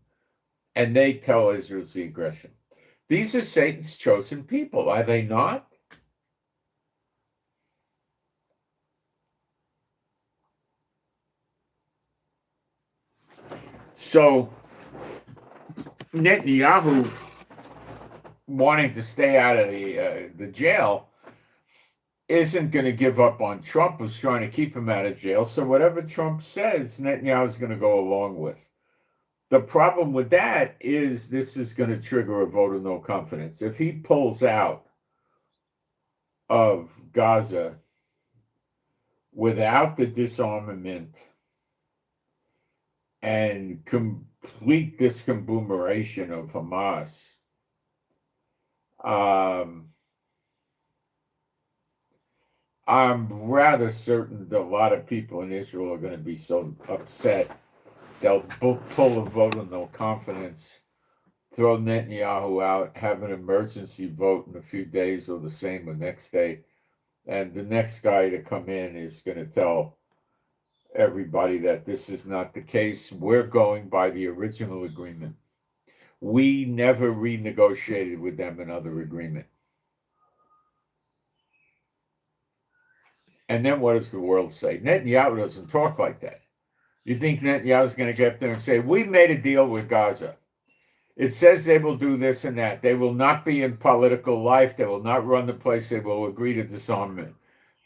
And they tell Israel's the aggression. These are Satan's chosen people, are they not? So Netanyahu, wanting to stay out of the jail, isn't going to give up on Trump, who's trying to keep him out of jail. So whatever Trump says, Netanyahu is going to go along with. The problem with that is this is going to trigger a vote of no confidence. If he pulls out of Gaza without the disarmament and complete disconglomeration of Hamas, I'm rather certain that a lot of people in Israel are going to be so upset they'll pull a vote of no confidence, throw Netanyahu out, have an emergency vote in a few days or the same the next day, and the next guy to come in is going to tell everybody that this is not the case. We're going by the original agreement. We never renegotiated with them another agreement. And then what does the world say? Netanyahu doesn't talk like that. You think Netanyahu's going to get up there and say, we made a deal with Gaza. It says they will do this and that. They will not be in political life. They will not run the place. They will agree to disarmament.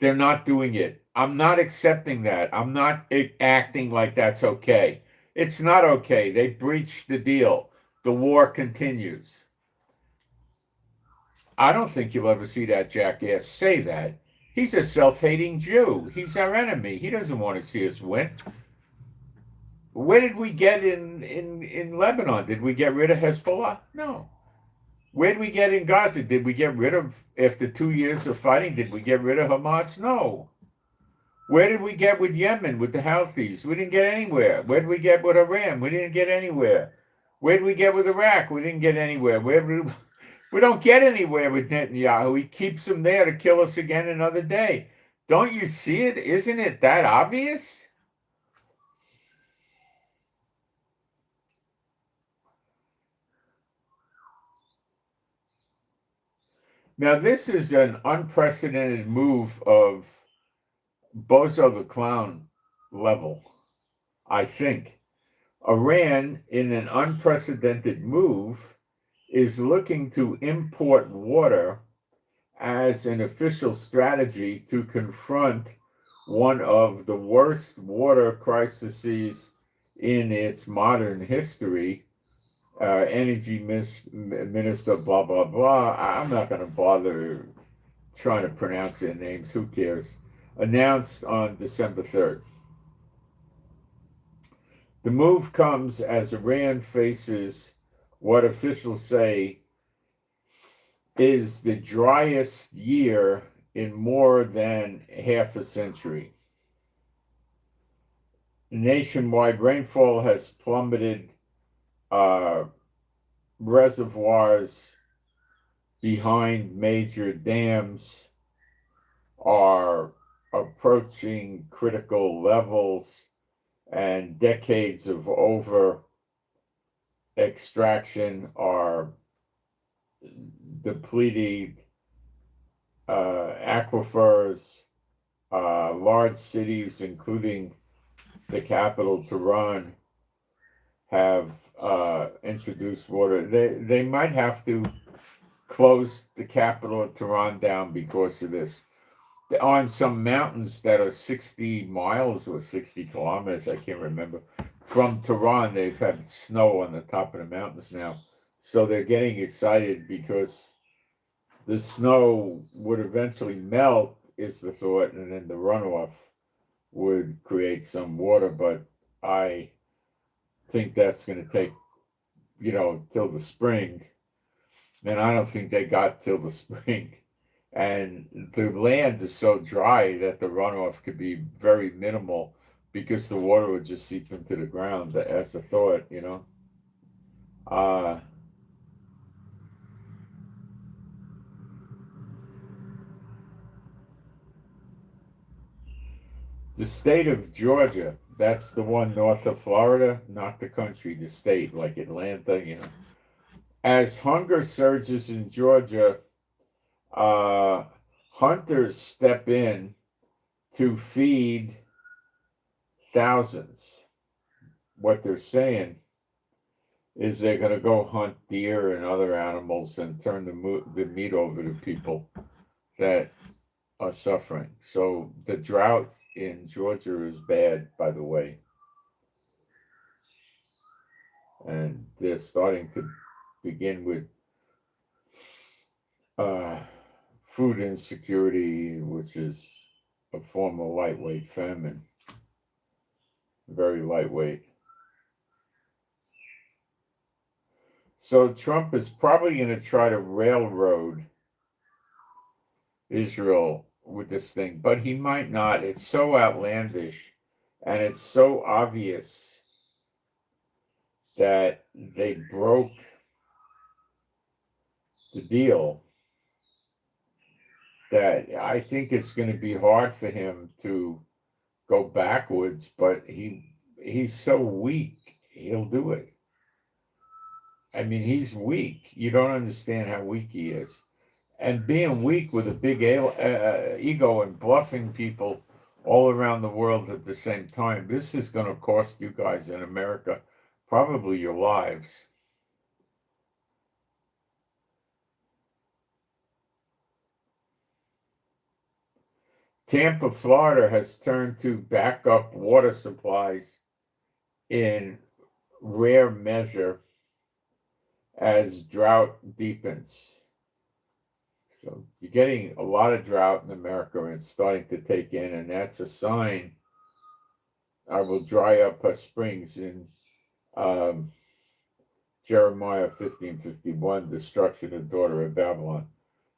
They're not doing it. I'm not accepting that. I'm not acting like that's okay. It's not okay. They breached the deal. The war continues. I don't think you'll ever see that jackass say that. He's a self-hating Jew. He's our enemy. He doesn't want to see us win. Where did we get in Lebanon? Did we get rid of Hezbollah? No. Where did we get in Gaza? Did we get rid of, after 2 years of fighting, did we get rid of Hamas? No. Where did we get with Yemen, with the Houthis? We didn't get anywhere. Where did we get with Iran? We didn't get anywhere. Where did we get with Iraq? We didn't get anywhere. We don't get anywhere with Netanyahu. He keeps them there to kill us again another day. Don't you see it? Isn't it that obvious? Now, this is an unprecedented move of Bozo the Clown level, I think. Iran, in an unprecedented move, is looking to import water as an official strategy to confront one of the worst water crises in its modern history. Energy minister, blah, blah, blah. I'm not going to bother trying to pronounce their names. Who cares? Announced on December 3rd. The move comes as Iran faces what officials say is the driest year in more than half a century. Nationwide rainfall has plummeted. Reservoirs behind major dams are approaching critical levels, and decades of over extraction are depleting aquifers. Large cities, including the capital, Tehran, have introduced water. They might have to close the capital of Tehran down because of this. On some mountains that are 60 miles or 60 kilometers, I can't remember, from Tehran, they've had snow on the top of the mountains now. So they're getting excited because the snow would eventually melt, is the thought, and then the runoff would create some water. But I think that's going to take, till the spring. And I don't think they got till the spring. And the land is so dry that the runoff could be very minimal because the water would just seep into the ground, as a thought. The state of Georgia, that's the one north of Florida, not the country, the state, like Atlanta. As hunger surges in Georgia, hunters step in to feed thousands. What they're saying is they're going to go hunt deer and other animals and turn the meat over to people that are suffering. So the drought in Georgia is bad, by the way. And they're starting to begin with food insecurity, which is a form of lightweight famine. Very lightweight. So Trump is probably going to try to railroad Israel with this thing, but he might not. It's so outlandish and it's so obvious that they broke the deal that I think it's going to be hard for him to go backwards, but he's so weak, he'll do it. I mean, he's weak. You don't understand how weak he is. And being weak with a big ego and bluffing people all around the world at the same time, this is going to cost you guys in America probably your lives. Tampa, Florida has turned to backup water supplies in rare measure as drought deepens. So you're getting a lot of drought in America, and it's starting to take in, and that's a sign. I will dry up her springs in Jeremiah 15:51, destruction of the daughter of Babylon.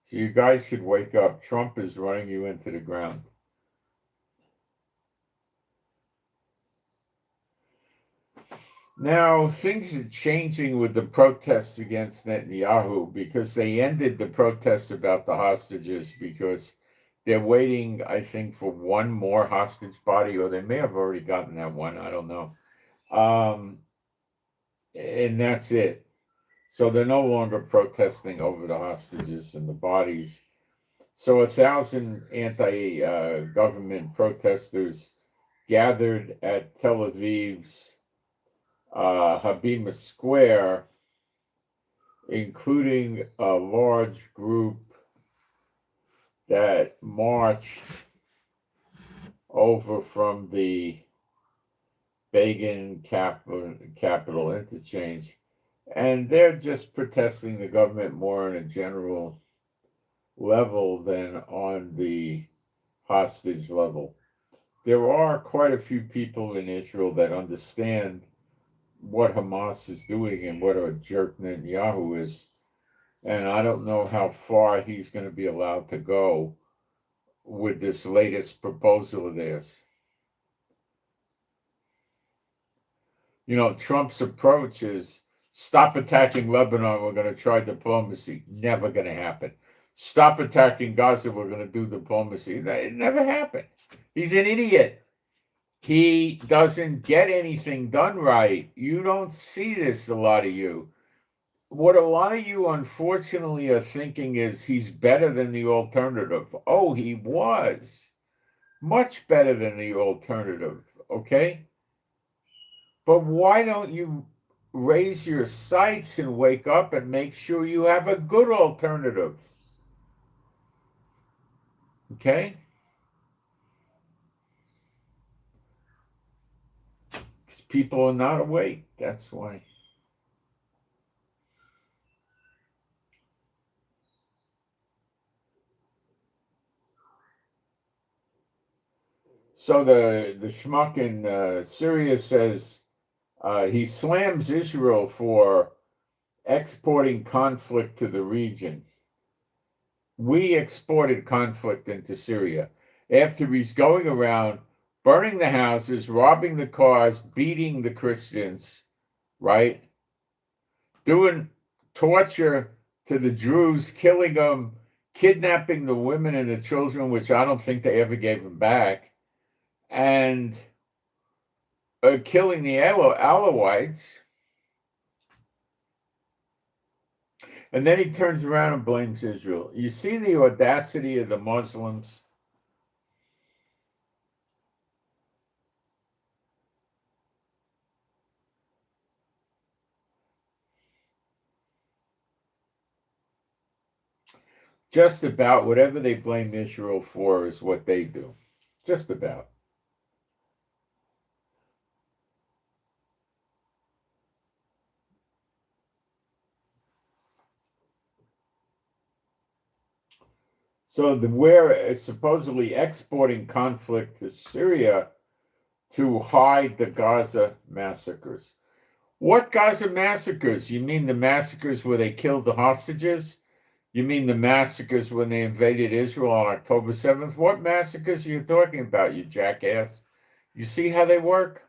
So you guys should wake up. Trump is running you into the ground. Now, things are changing with the protests against Netanyahu because they ended the protest about the hostages because they're waiting, I think, for one more hostage body, or they may have already gotten that one. I don't know. And that's it. So they're no longer protesting over the hostages and the bodies. So 1,000 anti-government protesters gathered at Tel Aviv's Habima Square, including a large group that marched over from the Begin Capital Interchange, and they're just protesting the government more on a general level than on the hostage level. There are quite a few people in Israel that understand what Hamas is doing and what a jerk Netanyahu is. And I don't know how far he's going to be allowed to go with this latest proposal of theirs. You know, Trump's approach is stop attacking Lebanon, we're going to try diplomacy. Never going to happen. Stop attacking Gaza, we're going to do diplomacy. It never happened. He's an idiot. He doesn't get anything done right. You don't see this, a lot of you. What a lot of you, unfortunately, are thinking is he's better than the alternative. Oh, he was much better than the alternative, okay? But why don't you raise your sights and wake up and make sure you have a good alternative? Okay? Because people are not awake. That's why. So the schmuck in Syria says he slams Israel for exporting conflict to the region. We exported conflict into Syria after he's going around burning the houses, robbing the cars, beating the Christians, right? Doing torture to the Druze, killing them, kidnapping the women and the children, which I don't think they ever gave them back, and killing the Alawites. And then he turns around and blames Israel. You see the audacity of the Muslims? Just about whatever they blame Israel for is what they do. Just about. So we're supposedly exporting conflict to Syria to hide the Gaza massacres. What Gaza massacres? You mean the massacres where they killed the hostages? You mean the massacres when they invaded Israel on October 7th? What massacres are you talking about, you jackass? You see how they work?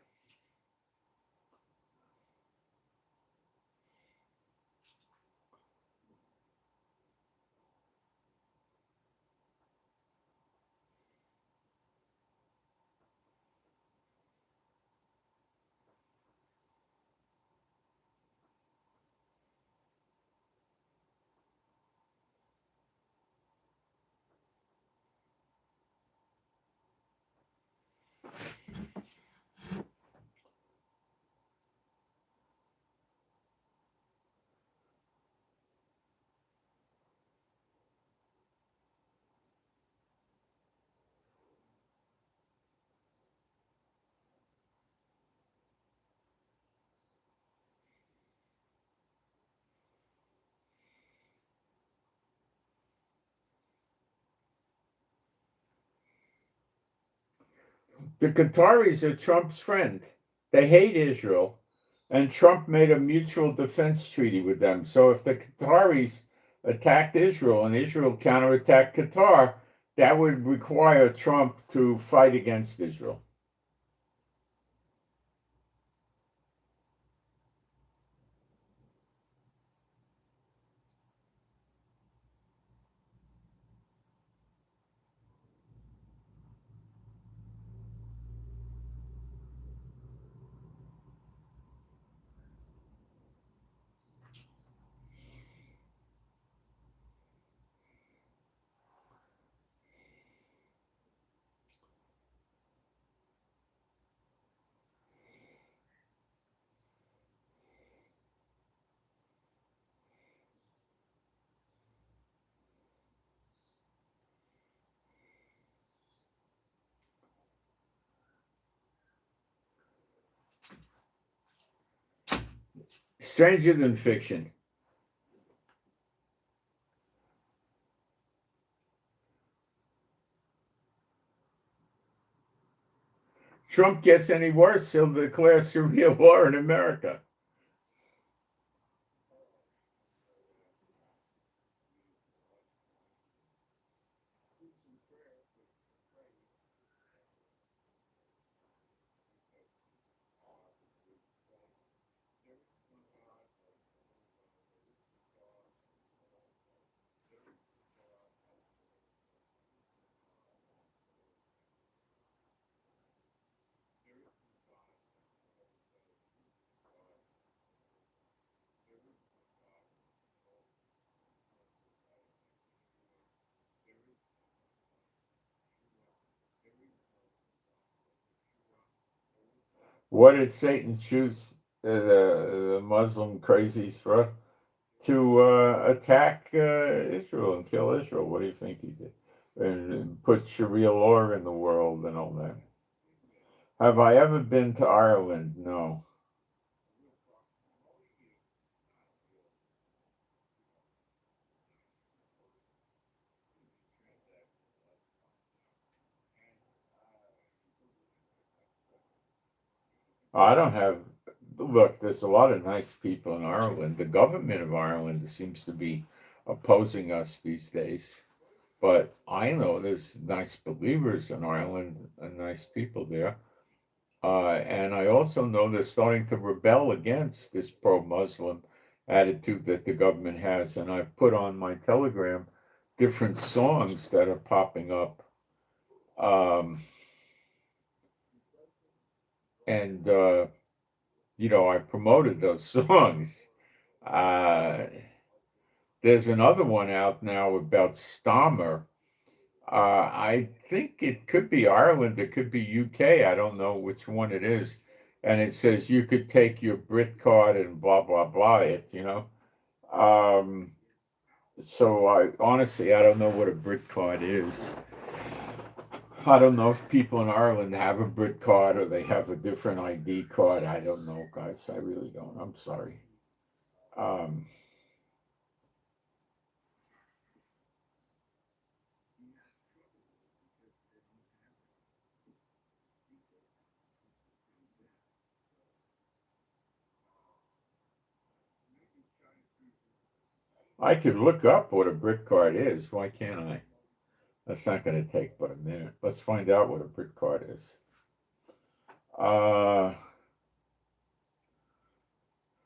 The Qataris are Trump's friend. They hate Israel, and Trump made a mutual defense treaty with them. So if the Qataris attacked Israel and Israel counterattacked Qatar, that would require Trump to fight against Israel. Stranger than fiction. Trump gets any worse, he'll declare Sharia law in America. What did Satan choose the Muslim crazies for? To attack Israel and kill Israel. What do you think he did? And put Sharia law in the world and all that. Have I ever been to Ireland? No. I don't have. Look, there's a lot of nice people in Ireland. The government of Ireland seems to be opposing us these days. But I know there's nice believers in Ireland and nice people there. And I also know they're starting to rebel against this pro-Muslim attitude that the government has. And I've put on my Telegram different songs that are popping up. And I promoted those songs. Uh, there's another one out now about Stammer. I think it could be Ireland, it could be UK. I don't know which one it is. And it says you could take your Brit card and blah blah blah it. Um, so I don't know what a Brit card is. I don't know if people in Ireland have a Brit card or they have a different ID card. I don't know, guys. I really don't. I'm sorry. Um, I could look up what a Brit card is. Why can't I? That's not going to take but a minute. Let's find out what a Brit card is. I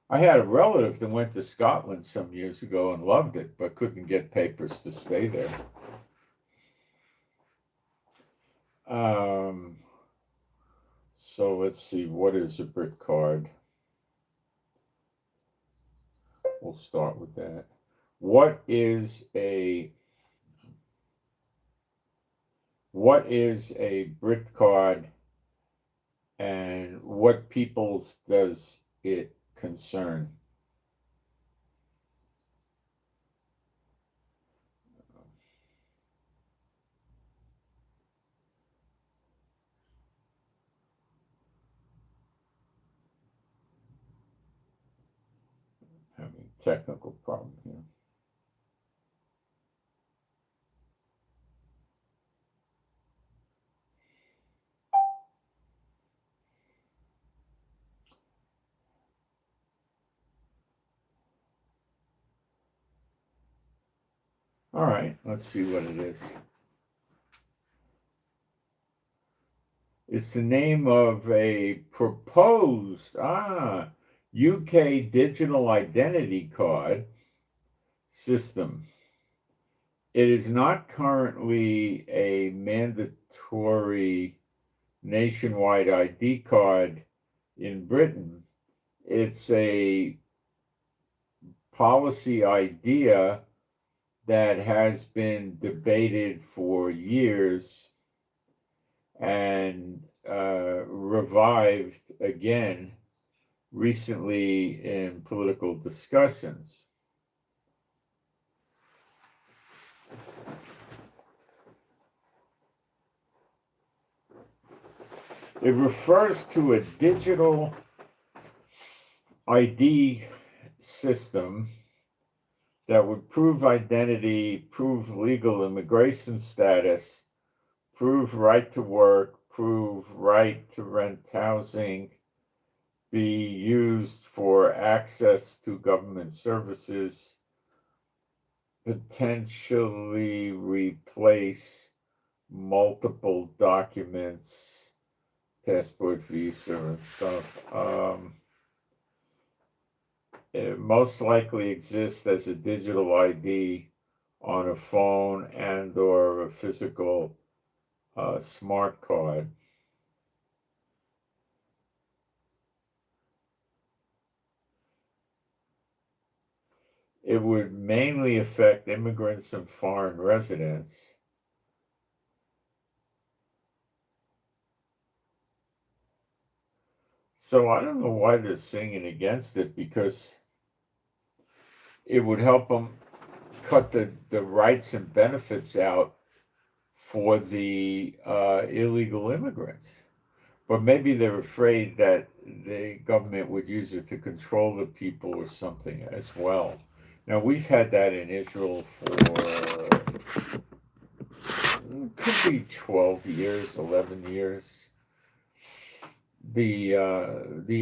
had a relative that went to Scotland some years ago and loved it, but couldn't get papers to stay there. So let's see, what is a Brit card? We'll start with that. What is a Brit card, and what peoples does it concern? Having a technical problem here. All right, let's see what it is. It's the name of a proposed UK digital identity card system. It is not currently a mandatory nationwide ID card in Britain. It's a policy idea that has been debated for years and revived again recently in political discussions. It refers to a digital ID system that would prove identity, prove legal immigration status, prove right to work, prove right to rent housing, be used for access to government services, potentially replace multiple documents, passport, visa, and stuff. It most likely exists as a digital ID on a phone and or a physical smart card. It would mainly affect immigrants and foreign residents. So I don't know why they're singing against it, because it would help them cut the rights and benefits out for the illegal immigrants. But maybe they're afraid that the government would use it to control the people or something as well. Now, we've had that in Israel for could be 12 years, 11 years. The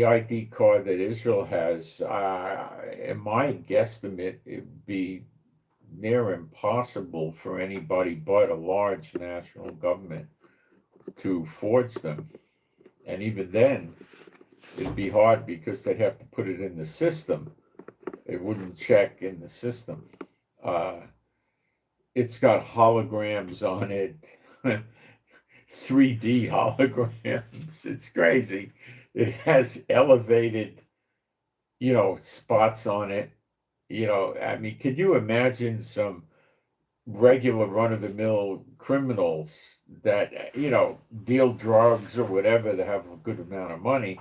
ID card that Israel has, in my guesstimate, it'd be near impossible for anybody but a large national government to forge them. And even then, it'd be hard because they'd have to put it in the system. It wouldn't check in the system. It's got holograms on it, 3D holograms. It's crazy. It has elevated, spots on it. I mean, could you imagine some regular run-of-the-mill criminals that, deal drugs or whatever, that have a good amount of money,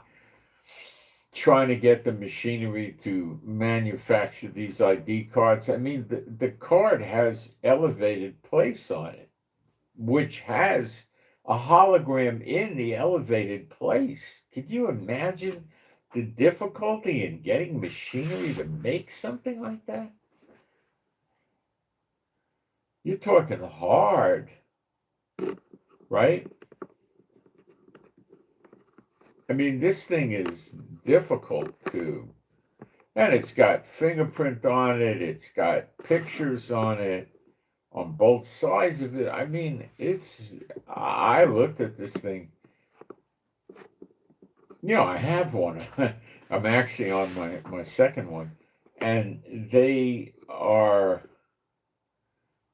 trying to get the machinery to manufacture these ID cards? I mean, the card has elevated place on it, which has a hologram in the elevated place. Could you imagine the difficulty in getting machinery to make something like that? You're talking hard, right? I mean, this thing is difficult to, and it's got fingerprint on it, it's got pictures on it, on both sides of it. I mean, I looked at this thing, I have one. I'm actually on my second one, and they are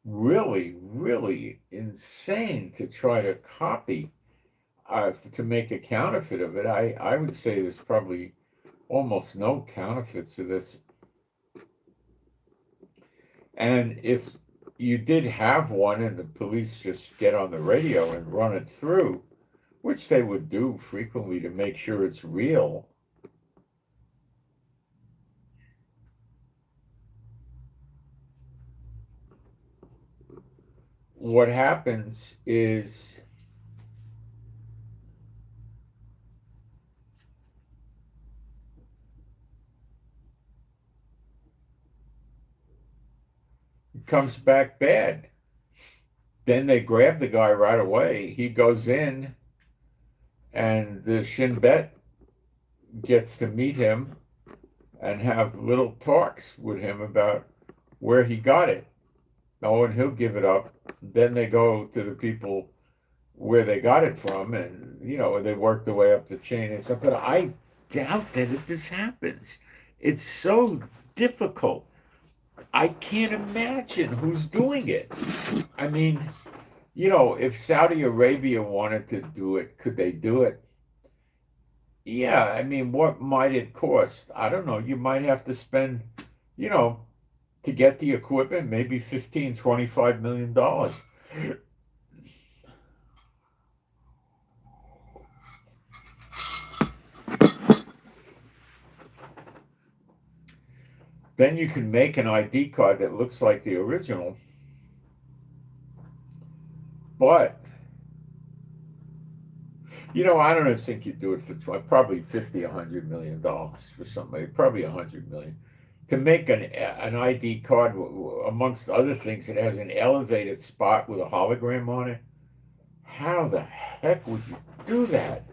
really, really insane to try to copy, to make a counterfeit of it. I would say there's probably almost no counterfeits of this. And if you did have one and the police just get on the radio and run it through, which they would do frequently to make sure it's real, what happens is it comes back bad. Then they grab the guy right away. He goes in, and the Shin Bet gets to meet him and have little talks with him about where he got it. Oh, and he'll give it up. Then they go to the people where they got it from, and they work their way up the chain and stuff. But I doubt that if this happens, it's so difficult. I can't imagine who's doing it. I mean, if Saudi Arabia wanted to do it, could they do it? Yeah, I mean, what might it cost? I don't know. You might have to spend, you know, to get the equipment, maybe $15-25 million. Then you can make an ID card that looks like the original, but I don't think you'd do it for probably $50-100 million for somebody, probably $100 million. to make an ID card, amongst other things, it has an elevated spot with a hologram on it. How the heck would you do that?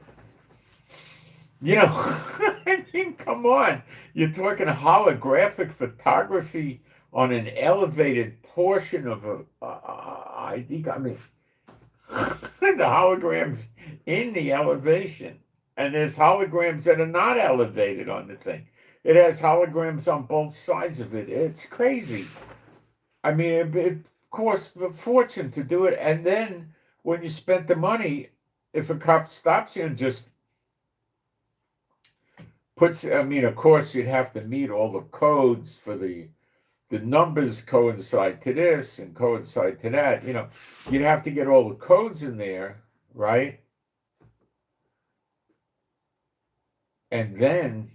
You know, I mean, come on. You're talking holographic photography on an elevated portion of a ID. I mean, the holograms in the elevation, and there's holograms that are not elevated on the thing. It has holograms on both sides of it. It's crazy. I mean, it costs a fortune to do it. And then when you spent the money, if a cop stops you and just puts, I mean, of course, you'd have to meet all the codes for the numbers coincide to this and coincide to that. You know, you'd have to get all the codes in there, right? And then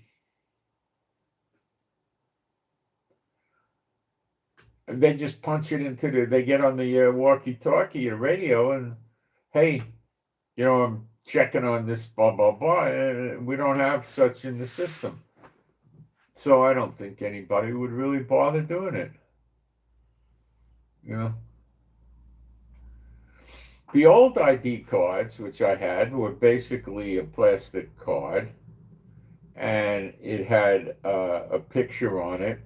they just punch it into they get on the walkie-talkie or radio and, hey, you know, I'm checking on this, blah, blah, blah. We don't have such in the system. So I don't think anybody would really bother doing it. You know? The old ID cards, which I had, were basically a plastic card, and it had a picture on it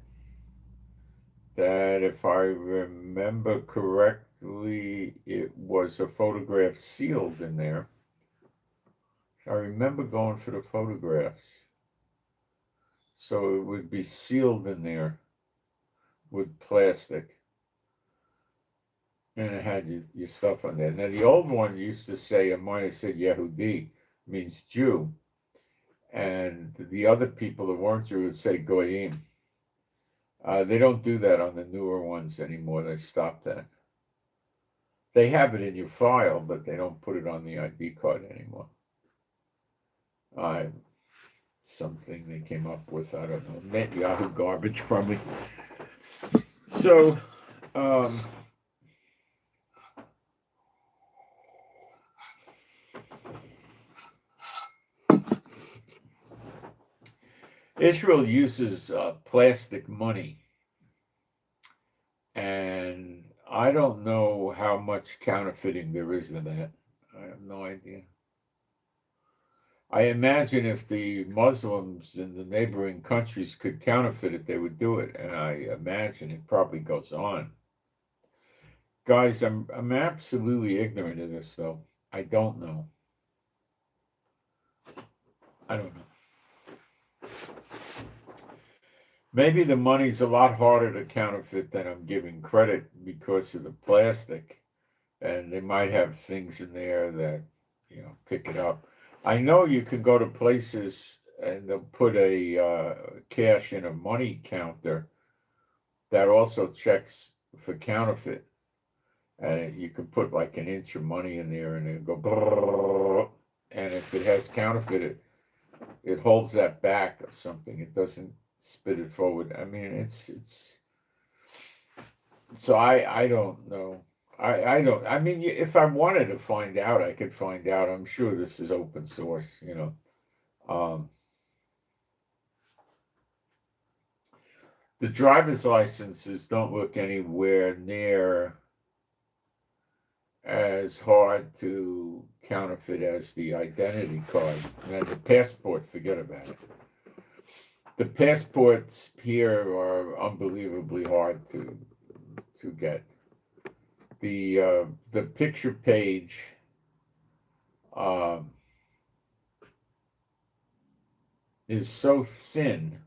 that, if I remember correctly, it was a photograph sealed in there. I remember going for the photographs. So it would be sealed in there with plastic. And it had your stuff on there. Now, the old one used to say, and mine said Yehudi, means Jew. And the other people that weren't Jew would say Goyim. They don't do that on the newer ones anymore. They stopped that. They have it in your file, but they don't put it on the ID card anymore. Something they came up with, I don't know, Net Yahoo garbage probably. So, Israel uses plastic money, and I don't know how much counterfeiting there is in that. I have no idea. I imagine if the Muslims in the neighboring countries could counterfeit it, they would do it, and I imagine it probably goes on. Guys, I'm absolutely ignorant of this, though. I don't know. I don't know. Maybe the money's a lot harder to counterfeit than I'm giving credit because of the plastic, and they might have things in there that, you know, pick it up. I know you can go to places and they'll put a cash in a money counter that also checks for counterfeit. And you can put like an inch of money in there and it'll go, and if it has counterfeit, it holds that back or something. It doesn't spit it forward. I mean, it's so I don't know. I don't. I mean, if I wanted to find out, I could find out. I'm sure this is open source, you know. The driver's licenses don't look anywhere near as hard to counterfeit as the identity card. And the passport, forget about it. The passports here are unbelievably hard to get. The picture page is so thin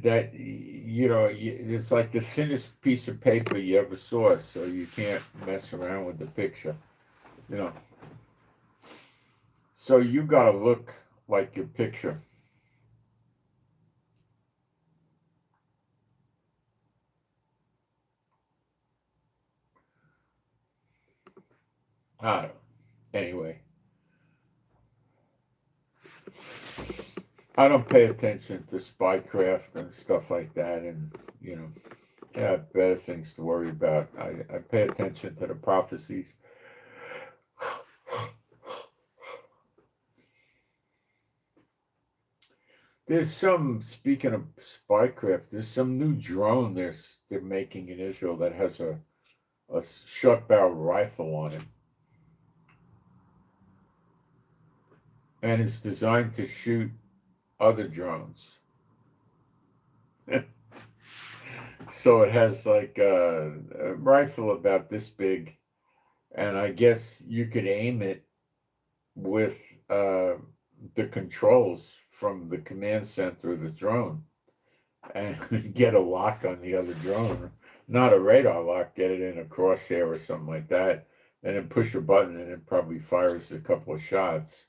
that, you know, it's like the thinnest piece of paper you ever saw, so you can't mess around with the picture, you know. So you got to look like your picture. I don't know. Anyway, I don't pay attention to spycraft and stuff like that, and, you know, I have better things to worry about. I pay attention to the prophecies. There's some, speaking of spy craft, there's some new drone they're making in Israel that has a short barrel rifle on it. And it's designed to shoot other drones. So it has like a rifle about this big, and I guess you could aim it with the controls from the command center of the drone and get a lock on the other drone. Not a radar lock, get it in a crosshair or something like that, and then push a button and it probably fires a couple of shots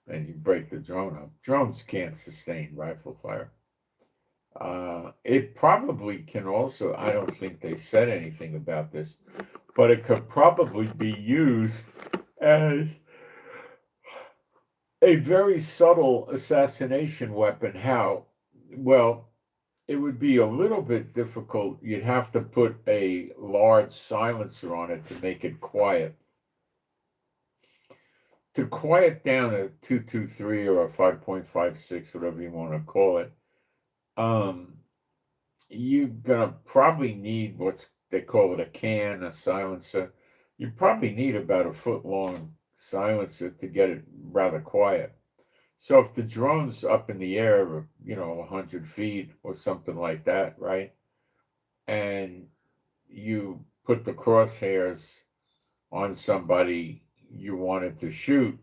and you break the drone up. Drones can't sustain rifle fire. It probably can also, I don't think they said anything about this, but it could probably be used as a very subtle assassination weapon. How? Well, it would be a little bit difficult. You'd have to put a large silencer on it to make it quiet. To quiet down a 223 or a 5.56, whatever you want to call it, you're gonna probably need what's they call it a silencer. You probably need about a foot long silencer to get it rather quiet. So if the drone's up in the air, 100 feet or something like that, right? And you put the crosshairs on somebody you wanted to shoot,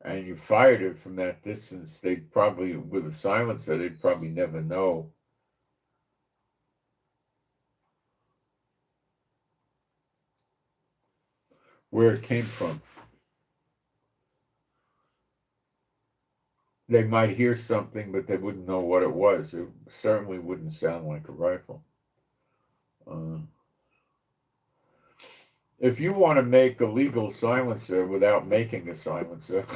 and you fired it from that distance, they'd probably, with a silencer, they'd probably never know where it came from. They might hear something, but they wouldn't know what it was. It certainly wouldn't sound like a rifle. If you want to make a legal silencer without making a silencer,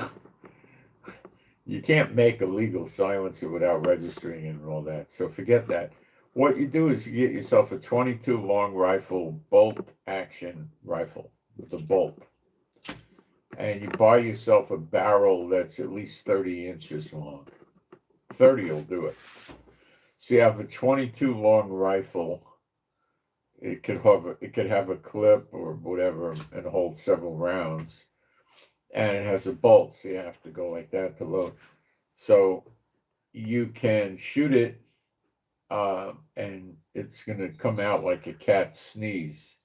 you can't make a legal silencer without registering it and all that. So forget that. What you do is you get yourself a 22 long rifle, bolt action rifle with a bolt. And you buy yourself a barrel that's at least 30 inches long. 30 will do it. So you have a 22 long rifle. It could have a clip or whatever and hold several rounds. And it has a bolt, so you have to go like that to load. So you can shoot it, and it's going to come out like a cat sneeze.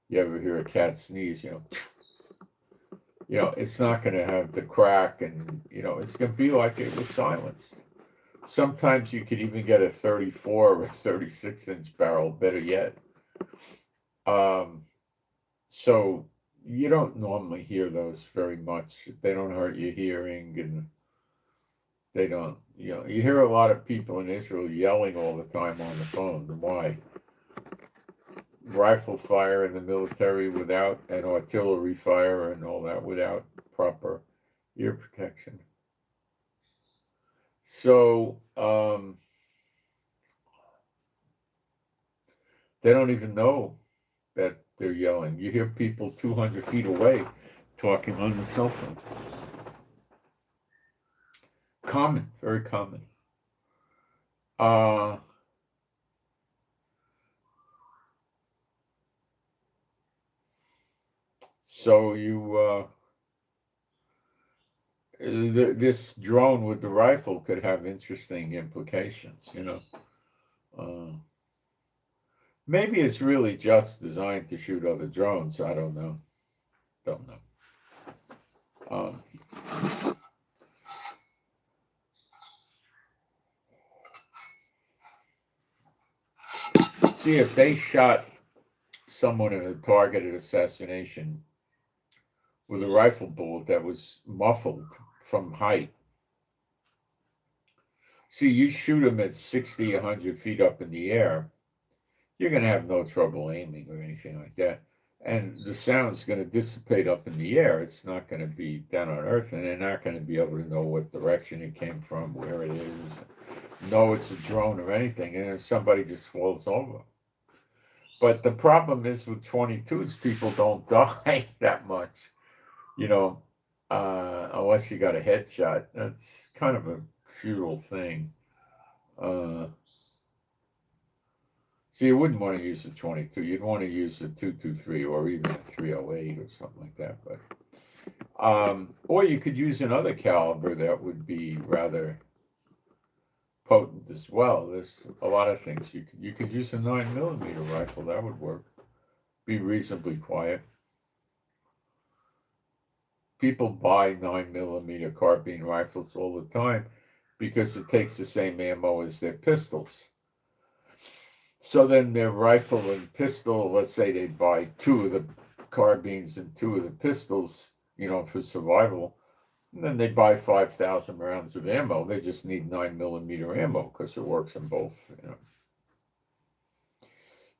You ever hear a cat sneeze? It's not going to have the crack, and it's going to be like it was silenced. Sometimes you could even get a 34 or a 36-inch barrel, better yet. So you don't normally hear those very much. They don't hurt your hearing, and they don't. You hear a lot of people in Israel yelling all the time on the phone. Why? Rifle fire in the military without, and artillery fire and all that without proper ear protection. So they don't even know that they're yelling. You hear people 200 feet away talking on the cell phone. Common, very common. So this drone with the rifle could have interesting implications, Maybe it's really just designed to shoot other drones. I don't know. See, if they shot someone in a targeted assassination with a rifle bullet that was muffled from height. See, you shoot them at 60, 100 feet up in the air, you're going to have no trouble aiming or anything like that. And the sound's going to dissipate up in the air. It's not going to be down on earth, and they're not going to be able to know what direction it came from, where it is, know it's a drone or anything, and then somebody just falls over. But the problem is with 22s, people don't die that much, unless you got a headshot. That's kind of a futile thing. So you wouldn't want to use a 22. You'd want to use a 223 or even a 308 or something like that. But or you could use another caliber that would be rather potent as well. There's a lot of things you could use a 9mm rifle. That would work. Be reasonably quiet. People buy 9mm carbine rifles all the time because it takes the same ammo as their pistols. So then their rifle and pistol, let's say they buy 2 of the carbines and 2 of the pistols, for survival, and then they buy 5,000 rounds of ammo. They just need 9mm ammo because it works in both.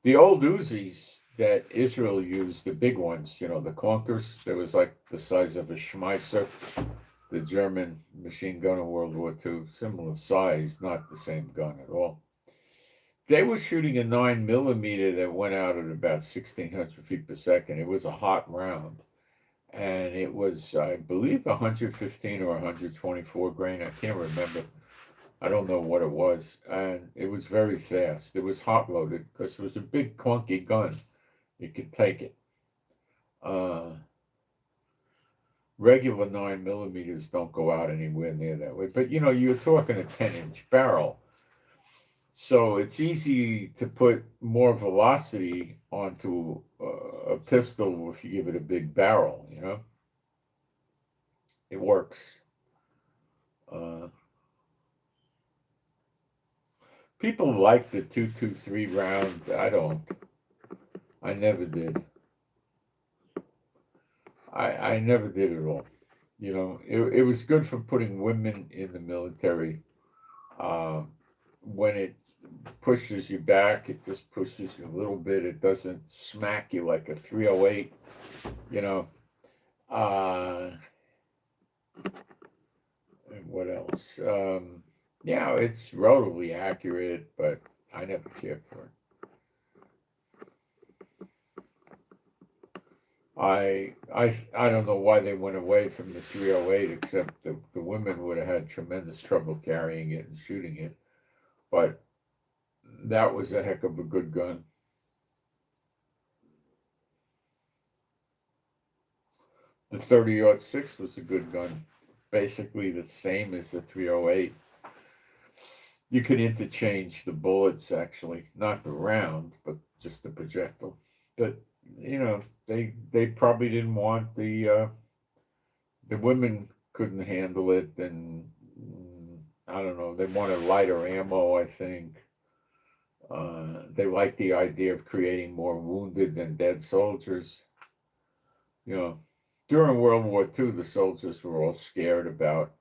The old Uzis that Israel used, the big ones, the Clunkers, there was like the size of a Schmeisser, the German machine gun in World War II, similar size, not the same gun at all. They were shooting a 9mm that went out at about 1,600 feet per second. It was a hot round. And it was, I believe, 115 or 124 grain. I can't remember. I don't know what it was. And it was very fast. It was hot loaded because it was a big, clunky gun. You could take it. Regular 9mm don't go out anywhere near that way. But, you're talking a 10-inch barrel. So it's easy to put more velocity onto a pistol if you give it a big barrel, It works. People like the 223 round. I don't. I never did. I never did at all. It was good for putting women in the military. When it pushes you back, it just pushes you a little bit. It doesn't smack you like a 308, and what else? It's relatively accurate, but I never cared for it. I don't know why they went away from the 308, except the women would have had tremendous trouble carrying it and shooting it. But that was a heck of a good gun. The 30-06 was a good gun. Basically the same as the 308. You could interchange the bullets, actually. Not the round, but just the projectile. But, they probably didn't want the women couldn't handle it, and I don't know, they wanted lighter ammo, I think. They liked the idea of creating more wounded than dead soldiers. During World War II, the soldiers were all scared about,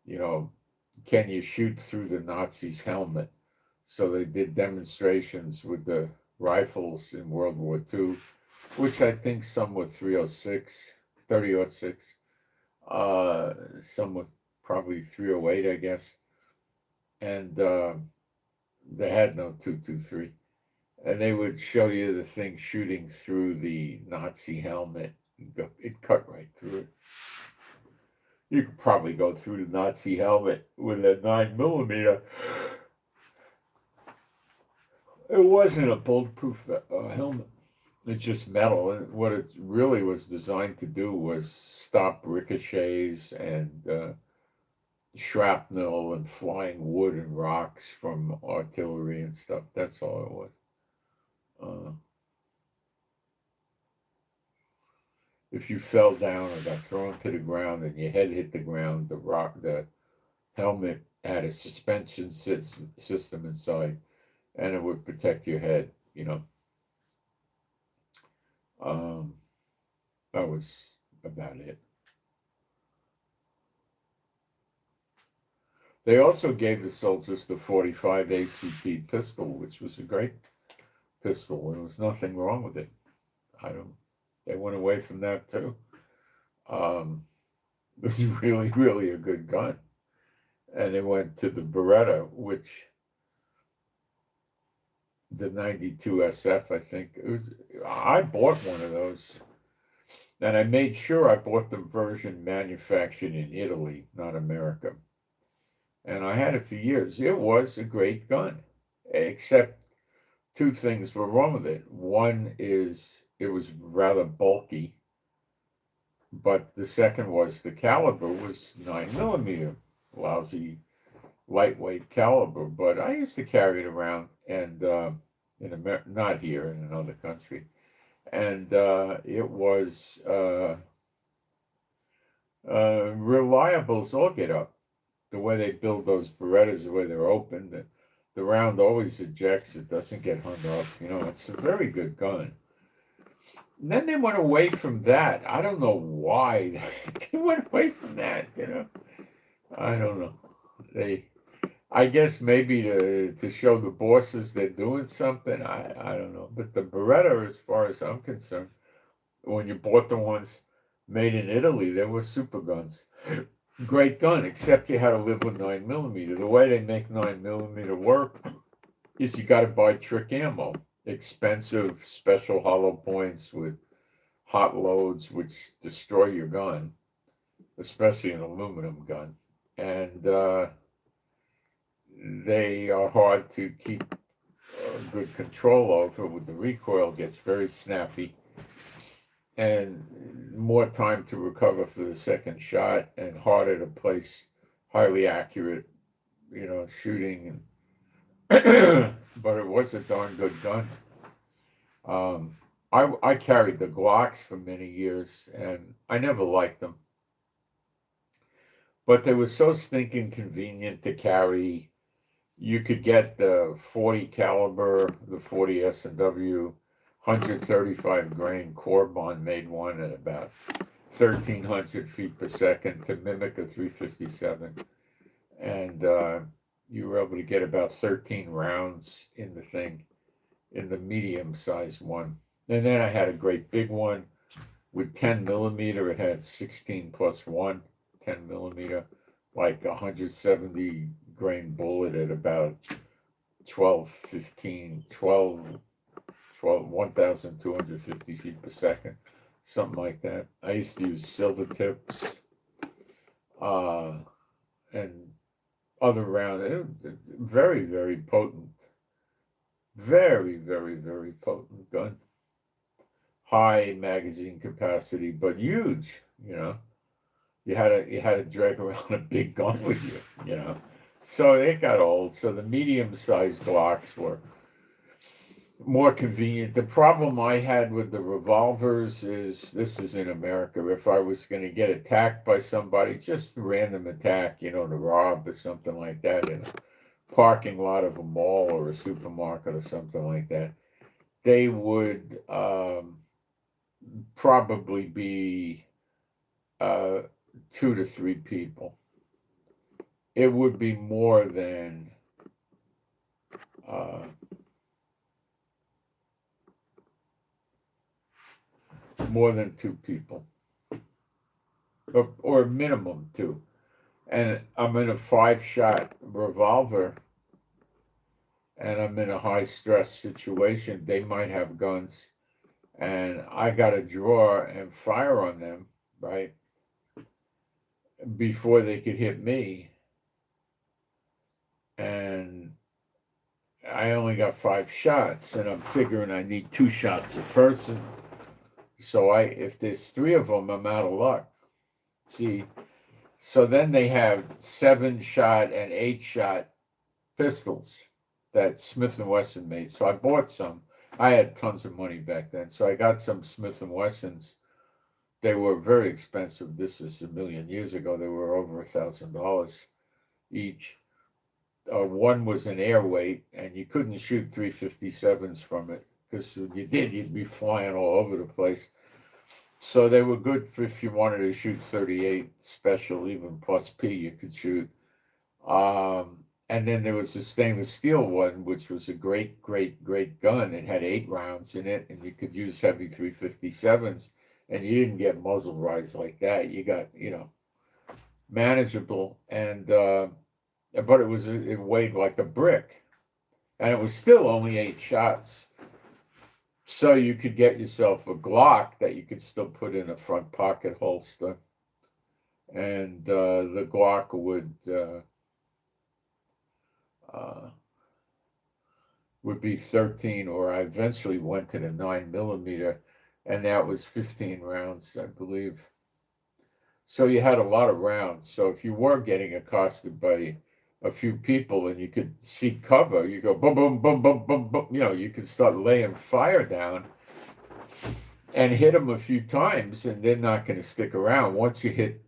can you shoot through the Nazi's helmet? So they did demonstrations with the rifles in World War II, which I think some were 306, 3006, some were probably 308, I guess. And they had no 223. And they would show you the thing shooting through the Nazi helmet. It cut right through it. You could probably go through the Nazi helmet with a 9mm. It wasn't a bulletproof helmet. It's just metal. And what it really was designed to do was stop ricochets and shrapnel and flying wood and rocks from artillery and stuff. That's all it was. If you fell down or got thrown to the ground and your head hit the ground, the helmet had a suspension system inside, and it would protect your head. That was about it. They also gave the soldiers the 45 ACP pistol, which was a great pistol. There was nothing wrong with it. They went away from that too. It was really, really a good gun. And they went to the Beretta, which the 92 SF, I think. I bought one of those. And I made sure I bought the version manufactured in Italy, not America. and I had it for years. It was a great gun, except two things were wrong with it. One is it was rather bulky, but the second was the caliber was 9 millimeter, lousy lightweight caliber. But I used to carry it around, and not here, in another country, and it was reliable as all get up. The way they build those Berettas, the way they're open, the round always ejects. It doesn't get hung up. It's a very good gun. And then they went away from that. I don't know why they went away from that. I don't know. I guess maybe to show the bosses they're doing something. I don't know. But the Beretta, as far as I'm concerned, when you bought the ones made in Italy, they were super guns. Great gun, except you had to live with 9 millimeter. The way they make 9 millimeter work is you got to buy trick ammo, expensive special hollow points with hot loads, which destroy your gun, especially an aluminum gun, and they are hard to keep good control over. With the recoil, gets very snappy, and more time to recover for the second shot, and harder to place highly accurate, shooting. But it was a darn good gun. I carried the Glocks for many years, and I never liked them. But they were so stinking convenient to carry. You could get the 40 caliber, the 40 S&W, 135 grain Corbon made one at about 1,300 feet per second to mimic a 357, and you were able to get about 13 rounds in the thing, in the medium-sized one. And then I had a great big one with 10 millimeter. It had 16 plus 1, 10 millimeter, like 170 grain bullet at about 1,250 feet per second, something like that. I used to use silver tips and other rounds. Very, very potent. Very, very, very potent gun. High magazine capacity, but huge. You had to drag around a big gun with you. So it got old. So the medium-sized Glocks were more convenient. The problem I had with the revolvers is, this is in America, if I was going to get attacked by somebody, just a random attack, to rob or something like that in a parking lot of a mall or a supermarket or something like that, they would probably be 2 to 3 people. It would be more than more than 2 people, or minimum 2. And I'm in a 5-shot revolver, and I'm in a high stress situation. They might have guns, and I got to draw and fire on them, right, before they could hit me. And I only got 5 shots, and I'm figuring I need 2 shots a person. So if there's 3 of them, I'm out of luck. See, so then they have 7-shot and 8-shot pistols that Smith & Wesson made. So I bought some. I had tons of money back then, so I got some Smith & Wessons. They were very expensive. This is a million years ago. They were over $1,000 each. One was an air weight, and you couldn't shoot 357s from it, because if you did, you'd be flying all over the place. So they were good for if you wanted to shoot 38 special, even plus P, you could shoot. And then there was the stainless steel one, which was a great, great, great gun. It had 8 rounds in it, and you could use heavy 357s, and you didn't get muzzle rise like that. You got, manageable, and but it weighed like a brick, and it was still only 8 shots. So you could get yourself a Glock that you could still put in a front pocket holster, and the Glock would would be 13, or I eventually went to the 9mm, and that was 15 rounds, I believe. So you had a lot of rounds. So if you were getting accosted by a few people and you could see cover, you go boom, boom, boom, boom, boom, boom. You could start laying fire down and hit them a few times, and they're not going to stick around. Once you hit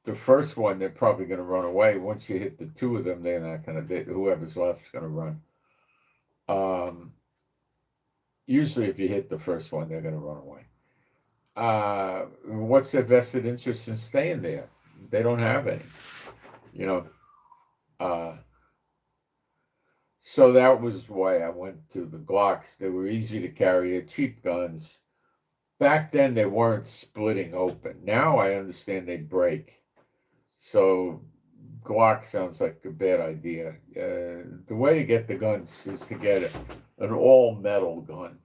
the first one, they're probably going to run away. Once you hit the two of them, they're not going to. Whoever's left is going to run. Usually, if you hit the first one, they're going to run away. What's their vested interest in staying there? They don't have any. So that was why I went to the Glocks. They were easy to carry, they're cheap guns. Back then, they weren't splitting open. Now I understand they break. So Glock sounds like a bad idea. The way to get the guns is to get an all-metal gun,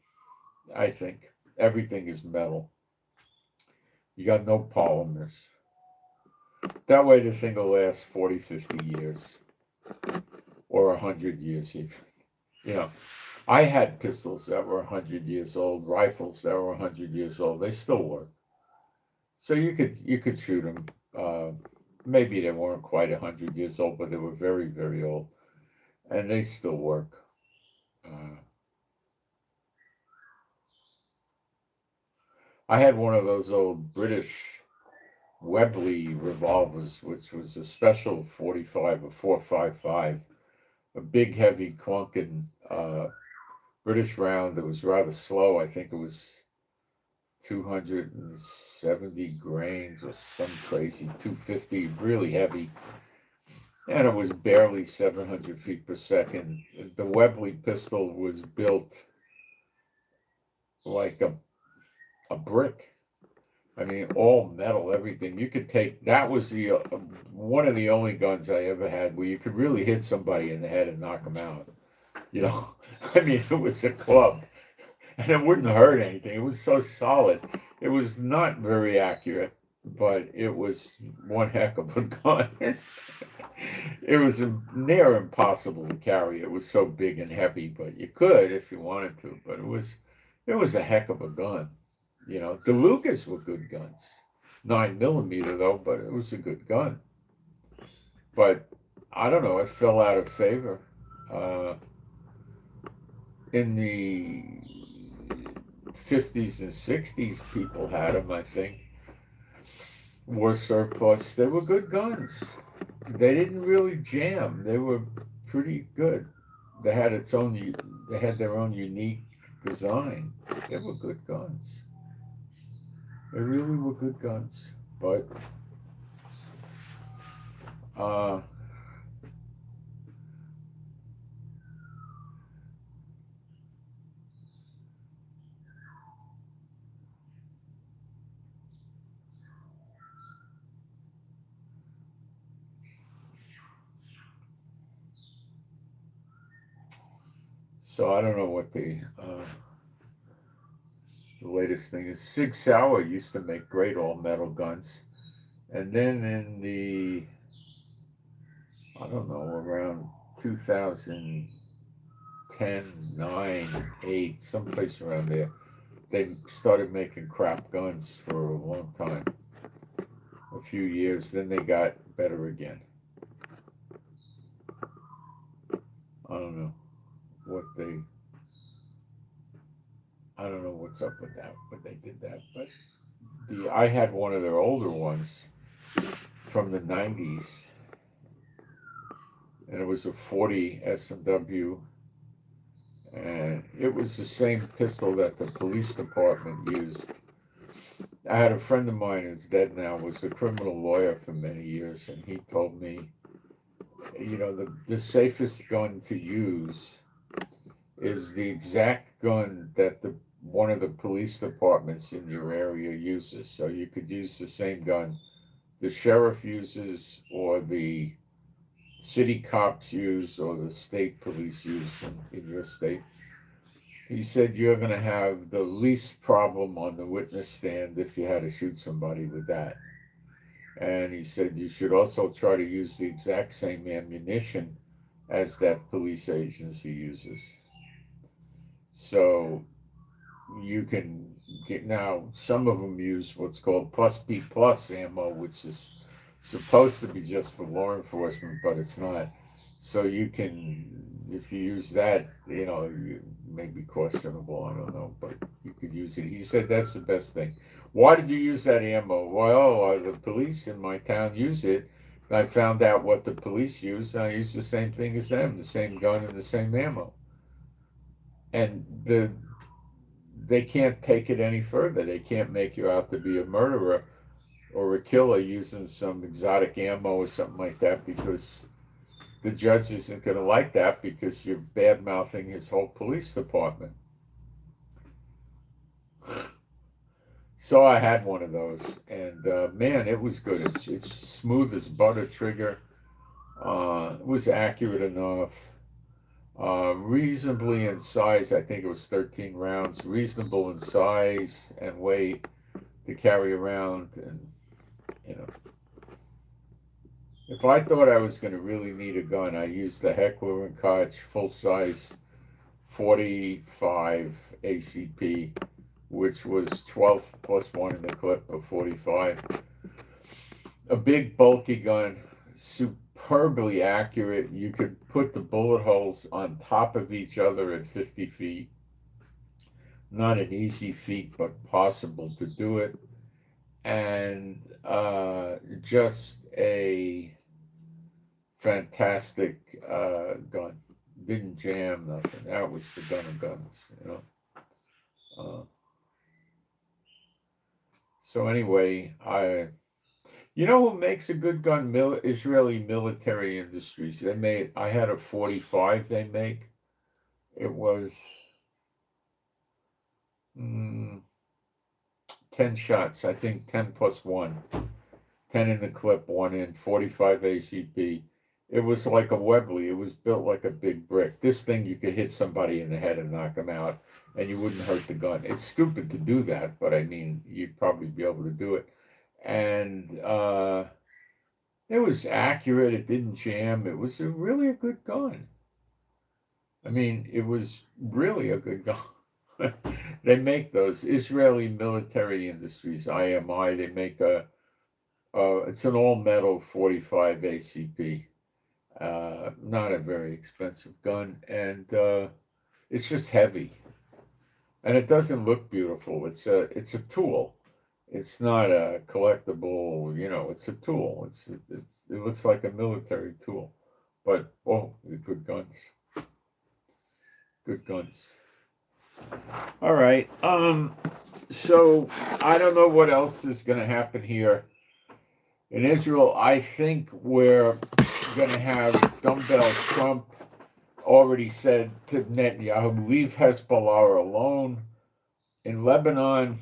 I think. Everything is metal. You got no polymers. That way the thing will last 40, 50 years. Or 100 years even. I had pistols that were 100 years old, rifles that were 100 years old. They still work. So you could shoot them. Maybe they weren't quite 100 years old, but they were very, very old. And they still work. I had one of those old British Webley revolvers, which was a special 45 or 4.55, a big, heavy, clunking British round that was rather slow. I think it was 270 grains or some crazy 250, really heavy. And it was barely 700 feet per second. The Webley pistol was built like a brick. I mean, all metal, everything. You could take, that was the one of the only guns I ever had where you could really hit somebody in the head and knock them out. I mean, it was a club, and it wouldn't hurt anything. It was so solid. It was not very accurate, but it was one heck of a gun. It was near impossible to carry. It was so big and heavy, but you could if you wanted to. But it was a heck of a gun. The Lucas were good guns. 9mm though, but it was a good gun. But I don't know, it fell out of favor. In the 50s and 60s, people had them, I think. War surplus. They were good guns. They didn't really jam. They were pretty good. They had their own unique design. They were good guns. They really were good guns, but so I don't know what the latest thing is. Sig Sauer used to make great all-metal guns, and then in the, I don't know, around 2010, 9, 8, someplace around there, they started making crap guns for a long time, a few years. Then they got better again. I don't know I don't know what's up with that, but they did that. But I had one of their older ones from the 90s, and it was a 40 S&W, and it was the same pistol that the police department used. I had a friend of mine who's dead now, was a criminal lawyer for many years, and he told me, the safest gun to use is the exact gun that one of the police departments in your area uses. So you could use the same gun the sheriff uses, or the city cops use, or the state police use in your state. He said you're going to have the least problem on the witness stand if you had to shoot somebody with that. And he said you should also try to use the exact same ammunition as that police agency uses. So you can get, now some of them use what's called plus B plus ammo, which is supposed to be just for law enforcement, but it's not. So you can, if you use that, you may be questionable, I don't know, but you could use it. He said that's the best thing. Why did you use that ammo? Well, the police in my town use it. I found out what the police use, and I use the same thing as them, the same gun and the same ammo. And they can't take it any further. They can't make you out to be a murderer or a killer using some exotic ammo or something like that, because the judge isn't going to like that, because you're bad mouthing his whole police department. So I had one of those, and man, it was good. It's smooth as butter trigger. It was accurate enough. Reasonably in size. I think it was 13 rounds. Reasonable in size and weight to carry around, and if I thought I was going to really need a gun, I used the Heckler and Koch full size 45 ACP, which was 12 plus 1 in the clip of 45. A big bulky gun, superbly accurate. You could put the bullet holes on top of each other at 50 feet. Not an easy feat, but possible to do it. And just a fantastic gun. Didn't jam, nothing. That was the gun of guns, So anyway, who makes a good gun? Israeli Military Industries. I had a 45 they make. It was 10 shots, I think 10 plus 1. 10 in the clip, 1 in, 45 ACP. It was like a Webley. It was built like a big brick. This thing, you could hit somebody in the head and knock them out, and you wouldn't hurt the gun. It's stupid to do that, but I mean, you'd probably be able to do it. And it was accurate. It didn't jam. It was really a good gun. I mean, it was really a good gun. They make those Israeli Military Industries, IMI. They make it's an all-metal 45 ACP. Not a very expensive gun, and it's just heavy, and it doesn't look beautiful. It's a tool. It's not a collectible. It's a tool. It looks like a military tool, but good guns. Good guns. All right. So I don't know what else is going to happen here in Israel. I think we're going to have dumbbell Trump already said to Netanyahu, leave Hezbollah alone. In Lebanon,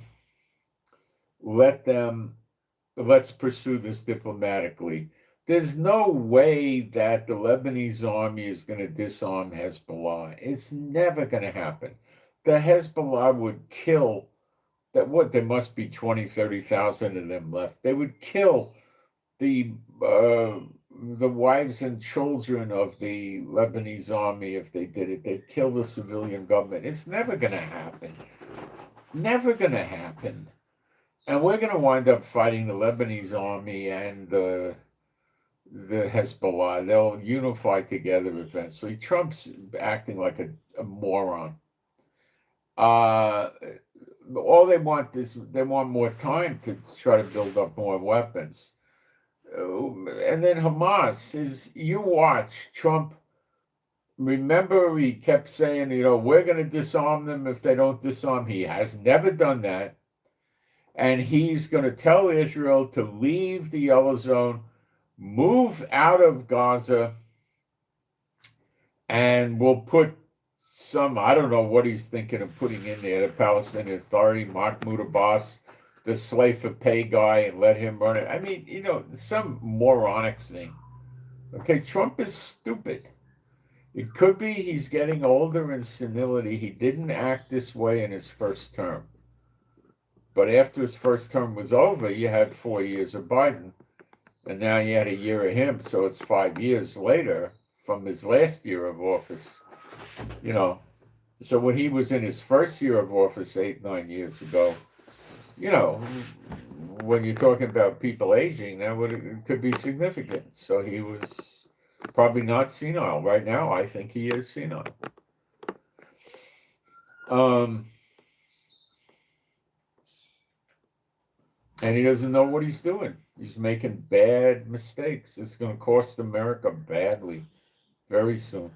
let's pursue this diplomatically. There's no way that the Lebanese army is going to disarm Hezbollah. It's never going to happen. The Hezbollah would kill, there must be 20, 30,000 of them left. They would kill the wives and children of the Lebanese army if they did it. They'd kill the civilian government. It's never going to happen. Never going to happen. And we're going to wind up fighting the Lebanese army and the Hezbollah. They'll unify together eventually. Trump's acting like a moron. All they want is they want more time to try to build up more weapons. And then Hamas is, you watch Trump. Remember, he kept saying, we're going to disarm them if they don't disarm. He has never done that. And he's going to tell Israel to leave the yellow zone, move out of Gaza, and we'll put I don't know what he's thinking of putting in there, the Palestinian Authority, Mahmoud Abbas, the slave for pay guy, and let him run it. I mean, some moronic thing. Okay, Trump is stupid. It could be he's getting older in senility. He didn't act this way in his first term. But after his first term was over, you had 4 years of Biden, and now you had a year of him, so it's 5 years later, from his last year of office, you know. So when he was in his first year of office 8, 9 years ago, you know, when you're talking about people aging, that would it could be significant. So he was probably not senile. Right now, I think he is senile. And he doesn't know what he's doing. He's making bad mistakes. It's going to cost America badly very soon.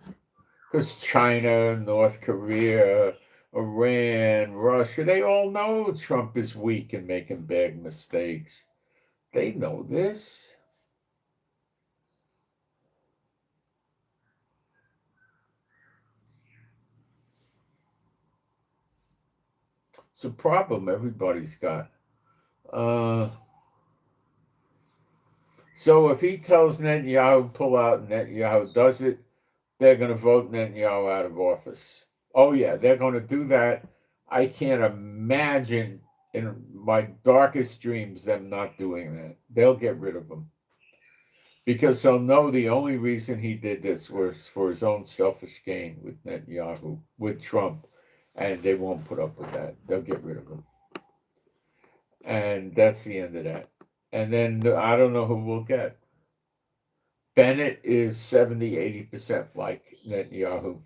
Because China, North Korea, Iran, Russia, they all know Trump is weak and making bad mistakes. They know this. It's a problem everybody's got. So if he tells Netanyahu pull out and Netanyahu does it, they're going to vote Netanyahu out of office. Oh, yeah, they're going to do that. I can't imagine in my darkest dreams them not doing that. They'll get rid of him. Because they'll know the only reason he did this was for his own selfish gain with Netanyahu, with Trump. And they won't put up with that. They'll get rid of him. And that's the end of that. And then I don't know who we'll get. Bennett is 70-80% like Netanyahu.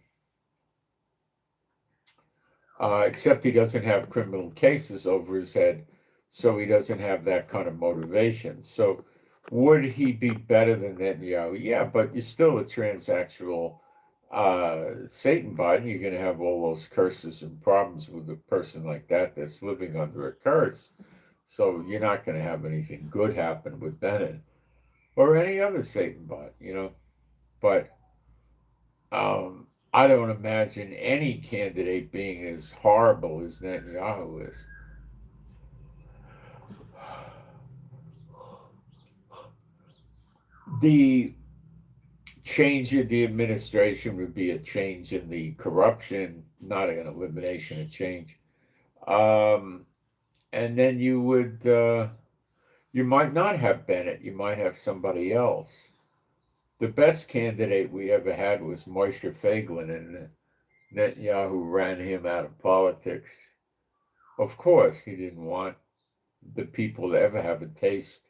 Except he doesn't have criminal cases over his head, so he doesn't have that kind of motivation. So would he be better than Netanyahu? Yeah, but you're still a transactional Satan bot. You're going to have all those curses and problems with a person like that that's living under a curse. So you're not going to have anything good happen with Bennett or any other Satan bot, you know. But I don't imagine any candidate being as horrible as Netanyahu is. The change in the administration would be a change in the corruption, not an elimination, a change. And then you might not have Bennett, you might have somebody else. The best candidate we ever had was Moshe Feiglin, and Netanyahu ran him out of politics. Of course, he didn't want the people to ever have a taste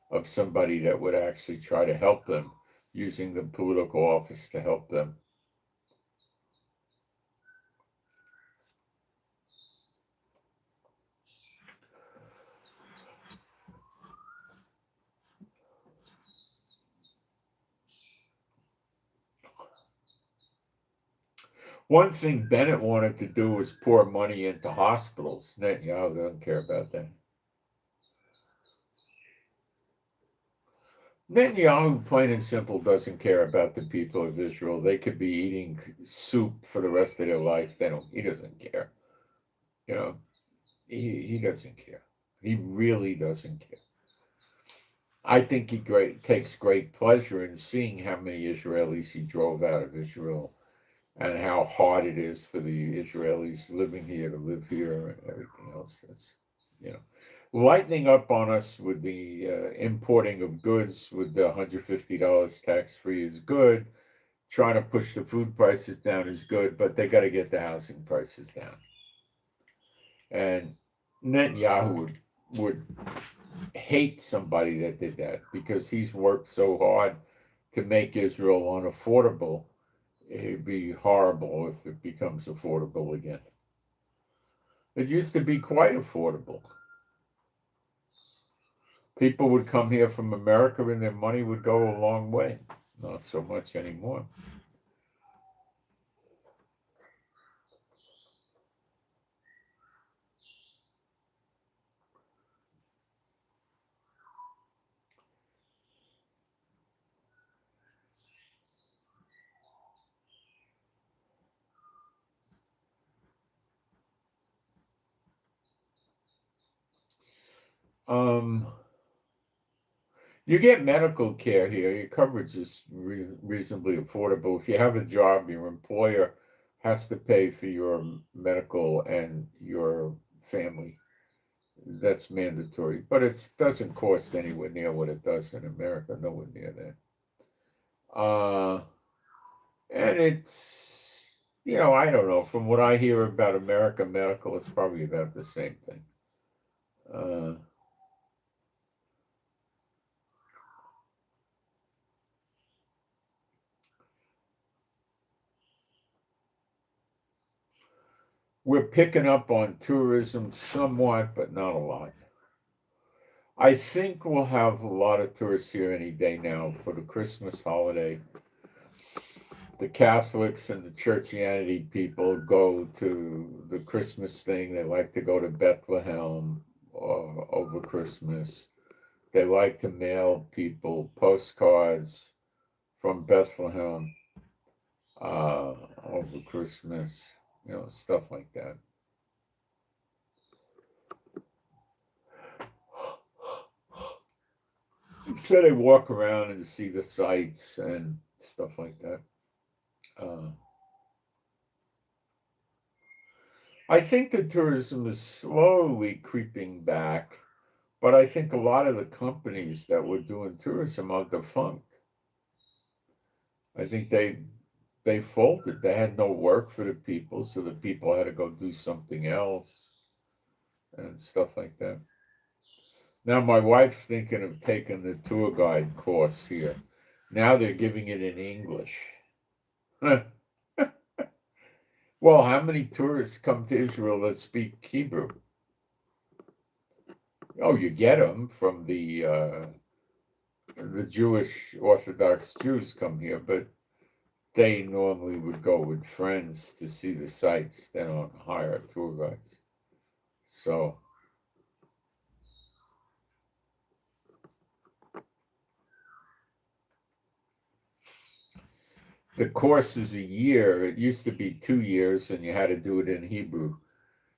of somebody that would actually try to help them, using the political office to help them. One thing Bennett wanted to do was pour money into hospitals. Netanyahu doesn't care about that. Netanyahu, plain and simple, doesn't care about the people of Israel. They could be eating soup for the rest of their life. He doesn't care. You know, he doesn't care. He really doesn't care. I think he takes great pleasure in seeing how many Israelis he drove out of Israel and how hard it is for the Israelis living here to live here and everything else. That's, you know, lightening up on us with the importing of goods with the $150 tax-free is good. Trying to push the food prices down is good, but they got to get the housing prices down. And Netanyahu would hate somebody that did that because he's worked so hard to make Israel unaffordable. It'd be horrible if it becomes affordable again. It used to be quite affordable. People would come here from America and their money would go a long way. Not so much anymore. You get medical care here. Your coverage is reasonably affordable. If you have a job, your employer has to pay for your medical and your family. That's mandatory, but it doesn't cost anywhere near what it does in America. Nowhere near that. And it's, I don't know. From what I hear about American medical, it's probably about the same thing. Uh, we're picking up on tourism somewhat, but not a lot. I think we'll have a lot of tourists here any day now for the Christmas holiday. The Catholics and the Churchianity people go to the Christmas thing. They like to go to Bethlehem over Christmas. They like to mail people postcards from Bethlehem over Christmas, stuff like that. So they walk around and see the sights and stuff like that. I think the tourism is slowly creeping back, but I think a lot of the companies that were doing tourism are defunct. I think they folded. They had no work for the people, so the people had to go do something else and stuff like that. Now my wife's thinking of taking the tour guide course here. Now they're giving it in English. Well, how many tourists come to Israel that speak Hebrew? Oh, you get them from the Jewish Orthodox Jews come here, but they normally would go with friends to see the sights. They don't hire tour guides. So the course is a year. It used to be 2 years and you had to do it in Hebrew.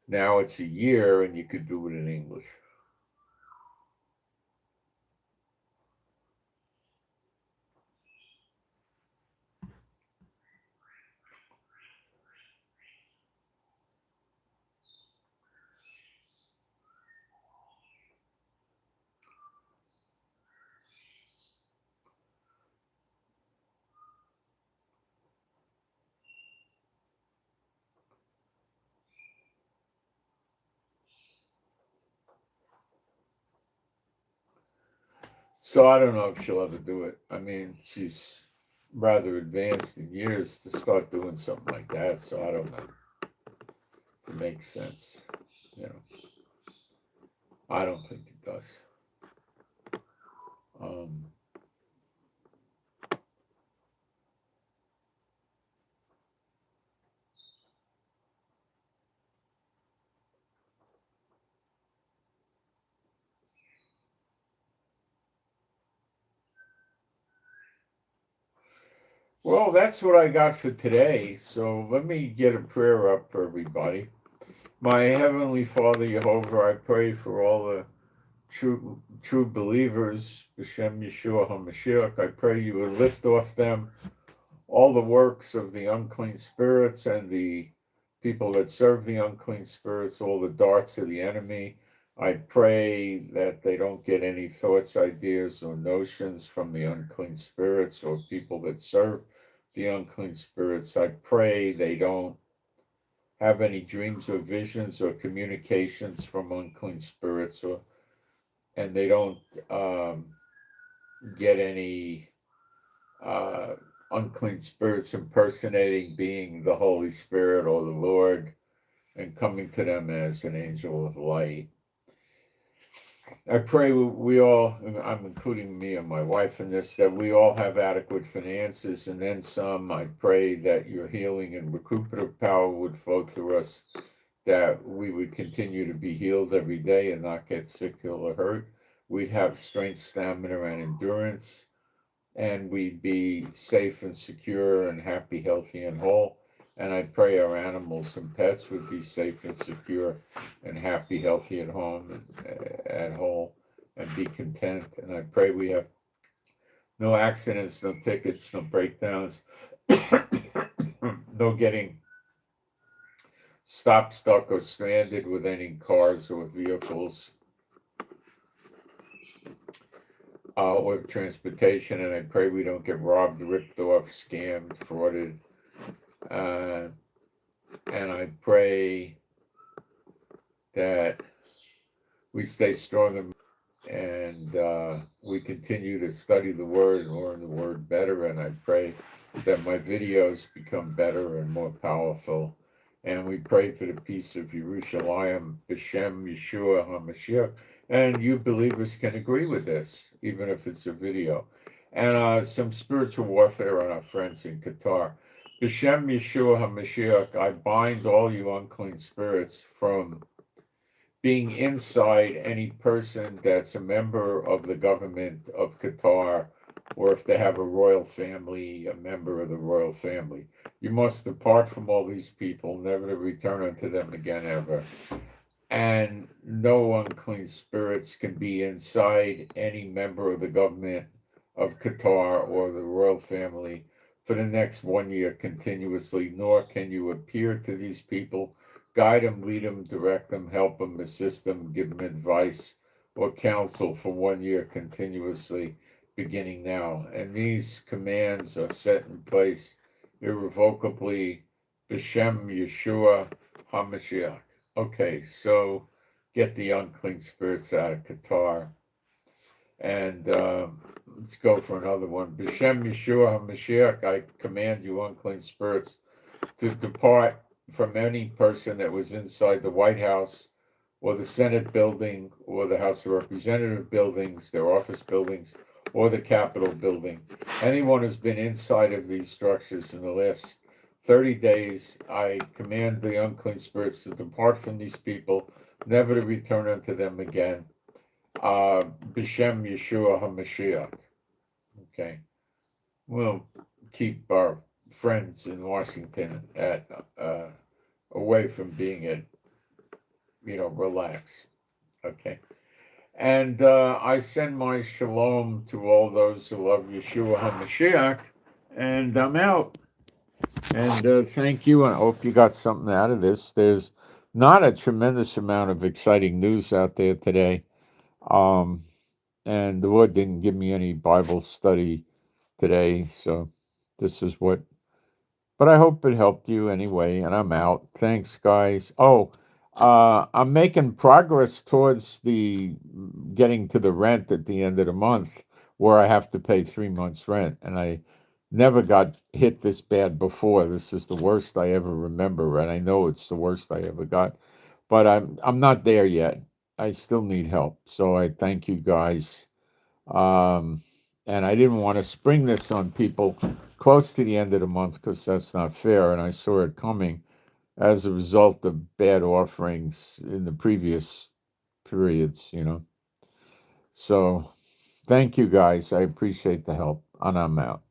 Now it's a year and you could do it in English. So I don't know if she'll ever do it. I mean, she's rather advanced in years to start doing something like that. So I don't know if it makes sense. I don't think it does. Um, well, that's what I got for today. So let me get a prayer up for everybody. My Heavenly Father, Jehovah, I pray for all the true believers, B'Shem Yeshua HaMashiach. I pray you would lift off them all the works of the unclean spirits and the people that serve the unclean spirits, all the darts of the enemy. I pray that they don't get any thoughts, ideas, or notions from the unclean spirits or people that serve the unclean spirits. I pray they don't have any dreams or visions or communications from unclean spirits, and they don't get any unclean spirits impersonating being the Holy Spirit or the Lord and coming to them as an angel of light. I pray we all, I'm including me and my wife in this, that we all have adequate finances and then some. I pray that your healing and recuperative power would flow through us, that we would continue to be healed every day and not get sick, ill, or hurt. We'd have strength, stamina, and endurance, and we'd be safe and secure and happy, healthy, and whole. And I pray our animals and pets would be safe and secure and happy, healthy, at home and whole, and be content. And I pray we have no accidents, no tickets, no breakdowns, no getting stopped, stuck, or stranded with any cars or vehicles or transportation. And I pray we don't get robbed, ripped off, scammed, frauded, Uh, and I pray that we stay strong and we continue to study the Word and learn the Word better. And I pray that my videos become better and more powerful. And we pray for the peace of Yerushalayim, B'Shem Yeshua HaMashiach. And you believers can agree with this, even if it's a video. And some spiritual warfare on our friends in Qatar. B'Shem Yeshua HaMashiach, I bind all you unclean spirits from being inside any person that's a member of the government of Qatar, or if they have a royal family, a member of the royal family. You must depart from all these people, never to return unto them again ever. And no unclean spirits can be inside any member of the government of Qatar or the royal family for the next 1 year continuously, nor can you appear to these people, guide them, lead them, direct them, help them, assist them, give them advice or counsel for 1 year continuously, beginning now. And these commands are set in place irrevocably, B'Shem Yeshua HaMashiach. Okay, so get the unclean spirits out of Qatar. And let's go for another one. B'Shem Yeshua HaMashiach, I command you unclean spirits to depart from any person that was inside the White House or the Senate building or the House of Representative buildings, their office buildings, or the Capitol building. Anyone who's been inside of these structures in the last 30 days, I command the unclean spirits to depart from these people, never to return unto them again. B'Shem Yeshua HaMashiach. Okay. We'll keep our friends in Washington at away from being at, relaxed. Okay. And I send my shalom to all those who love Yeshua HaMashiach, and I'm out. And thank you. I hope you got something out of this. There's not a tremendous amount of exciting news out there today. And the Lord didn't give me any Bible study today, so this is what. But I hope it helped you anyway, and I'm out. Thanks, guys. Oh, I'm making progress towards the getting to the rent at the end of the month, where I have to pay 3 months' rent, and I never got hit this bad before. This is the worst I ever remember, and I know it's the worst I ever got. But I'm not there yet. I still need help. So I thank you guys. And I didn't want to spring this on people close to the end of the month because that's not fair. And I saw it coming as a result of bad offerings in the previous periods, So thank you guys. I appreciate the help. And I'm out.